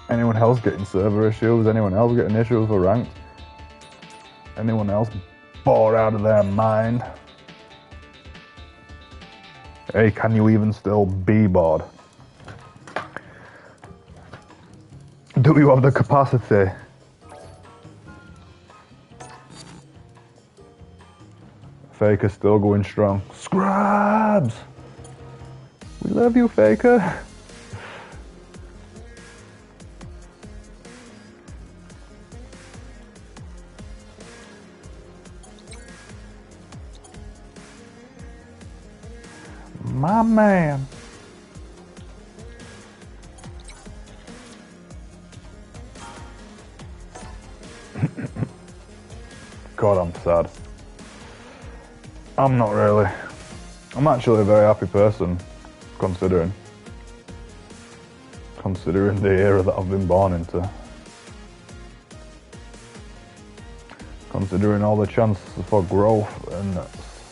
Speaker 1: Anyone else getting server issues? Anyone else getting issues with ranked? Anyone else bored out of their mind? Hey, can you even still be bored? Do you have the capacity? Faker's still going strong. Scrubs! We love you, Faker. My man. God, I'm sad. I'm not really. I'm actually a very happy person, considering the era that I've been born into. Considering all the chances for growth and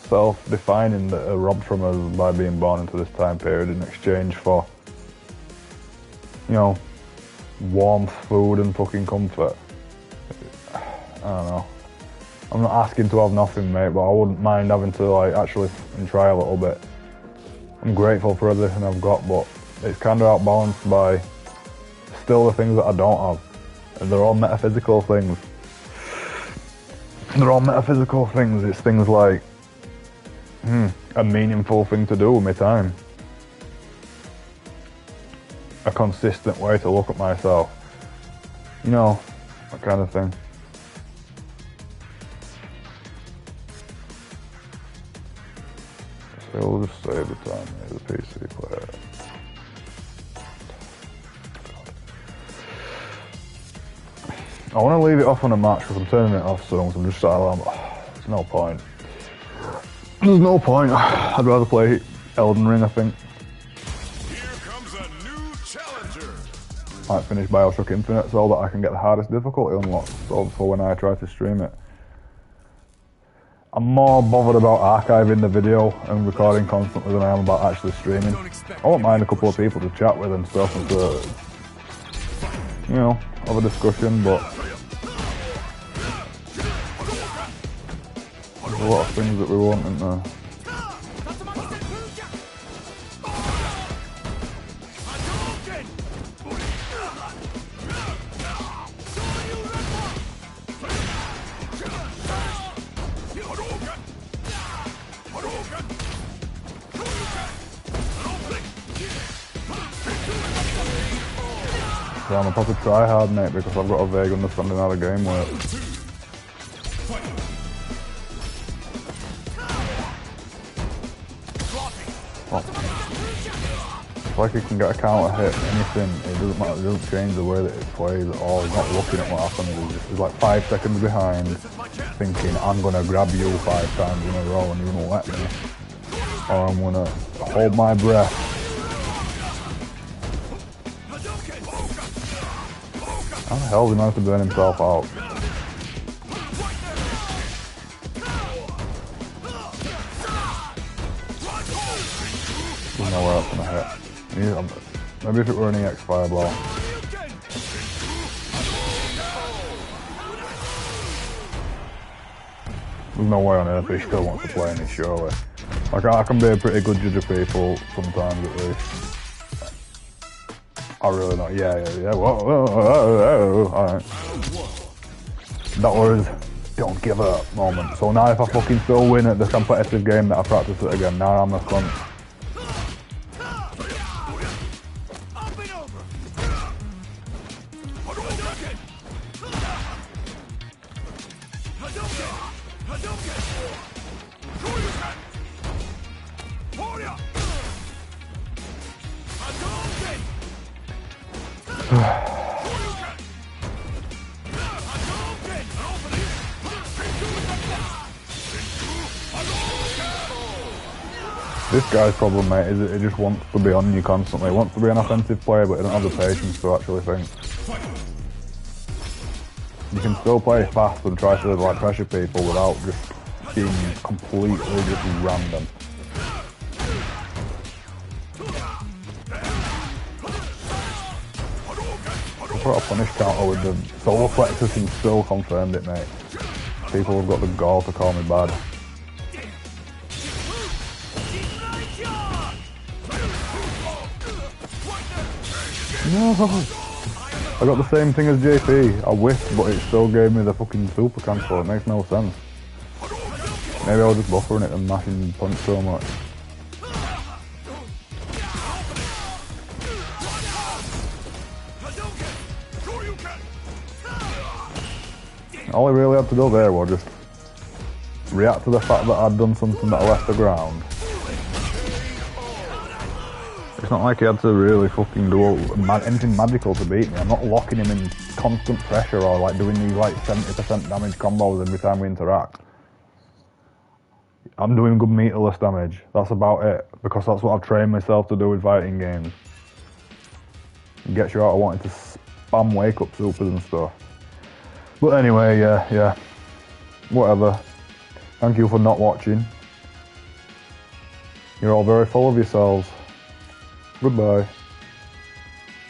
Speaker 1: self-defining that are robbed from us by being born into this time period in exchange for, you know, warmth, food and fucking comfort. I don't know. I'm not asking to have nothing, mate, but I wouldn't mind having to, like, actually try a little bit. I'm grateful for everything I've got, but it's kind of outbalanced by still the things that I don't have. And they're all metaphysical things. They're all metaphysical things. It's things like, a meaningful thing to do with my time. A consistent way to look at myself. You know, that kind of thing. So we'll just save the time here, the PC player. I want to leave it off on a match because I'm turning it off soon, so I'm just like, there's no point. There's no point. I'd rather play Elden Ring, I think.
Speaker 2: Here comes a new challenger.
Speaker 1: Might finish Bioshock Infinite so that I can get the hardest difficulty unlocked for when I try to stream it. I'm more bothered about archiving the video and recording constantly than I am about actually streaming. I won't mind a couple of people to chat with and stuff and to, you know, have a discussion, but there's a lot of things that we want, isn't there? So I'm a proper try-hard, mate, because I've got a vague understanding how the game works. Oh. It's like you can get a counter hit, anything, it doesn't matter, it doesn't change the way that it plays at all. He's not looking at what happens, he's like 5 seconds behind, thinking, I'm gonna grab you 5 times in a row and you're gonna let me. Or I'm gonna hold my breath. How the hell did he manage to burn himself out? There's nowhere else gonna hit. Maybe if it were an EX Fireball. There's no way on earth he still wants to play any, surely. Like, I can be a pretty good judge of people sometimes at least. I really don't. Yeah. Whoa. Alright. That was don't give up moment. So now if I fucking still win at the competitive game that I practice it again, now I'm a cunt. This guy's problem, mate, is that he just wants to be on you constantly. He wants to be an offensive player, but he doesn't have the patience to actually think. You can still play fast and try to like pressure people without just being completely just random. I put a punish counter with the solar plexus and still confirmed it, mate. People have got the gall to call me bad. No, I got the same thing as JP. I whiffed, but it still gave me the fucking super cancel. It makes no sense. Maybe I was just buffering it and mashing punch so much. All I really had to do there was just react to the fact that I'd done something that I left the ground. It's not like he had to really fucking do anything magical to beat me. I'm not locking him in constant pressure or like doing these like 70% damage combos every time we interact. I'm doing good meterless damage. That's about it. Because that's what I've trained myself to do with fighting games. It gets you out of wanting to spam wake up supers and stuff. But anyway, yeah. Whatever. Thank you for not watching. You're all very full of yourselves. Goodbye.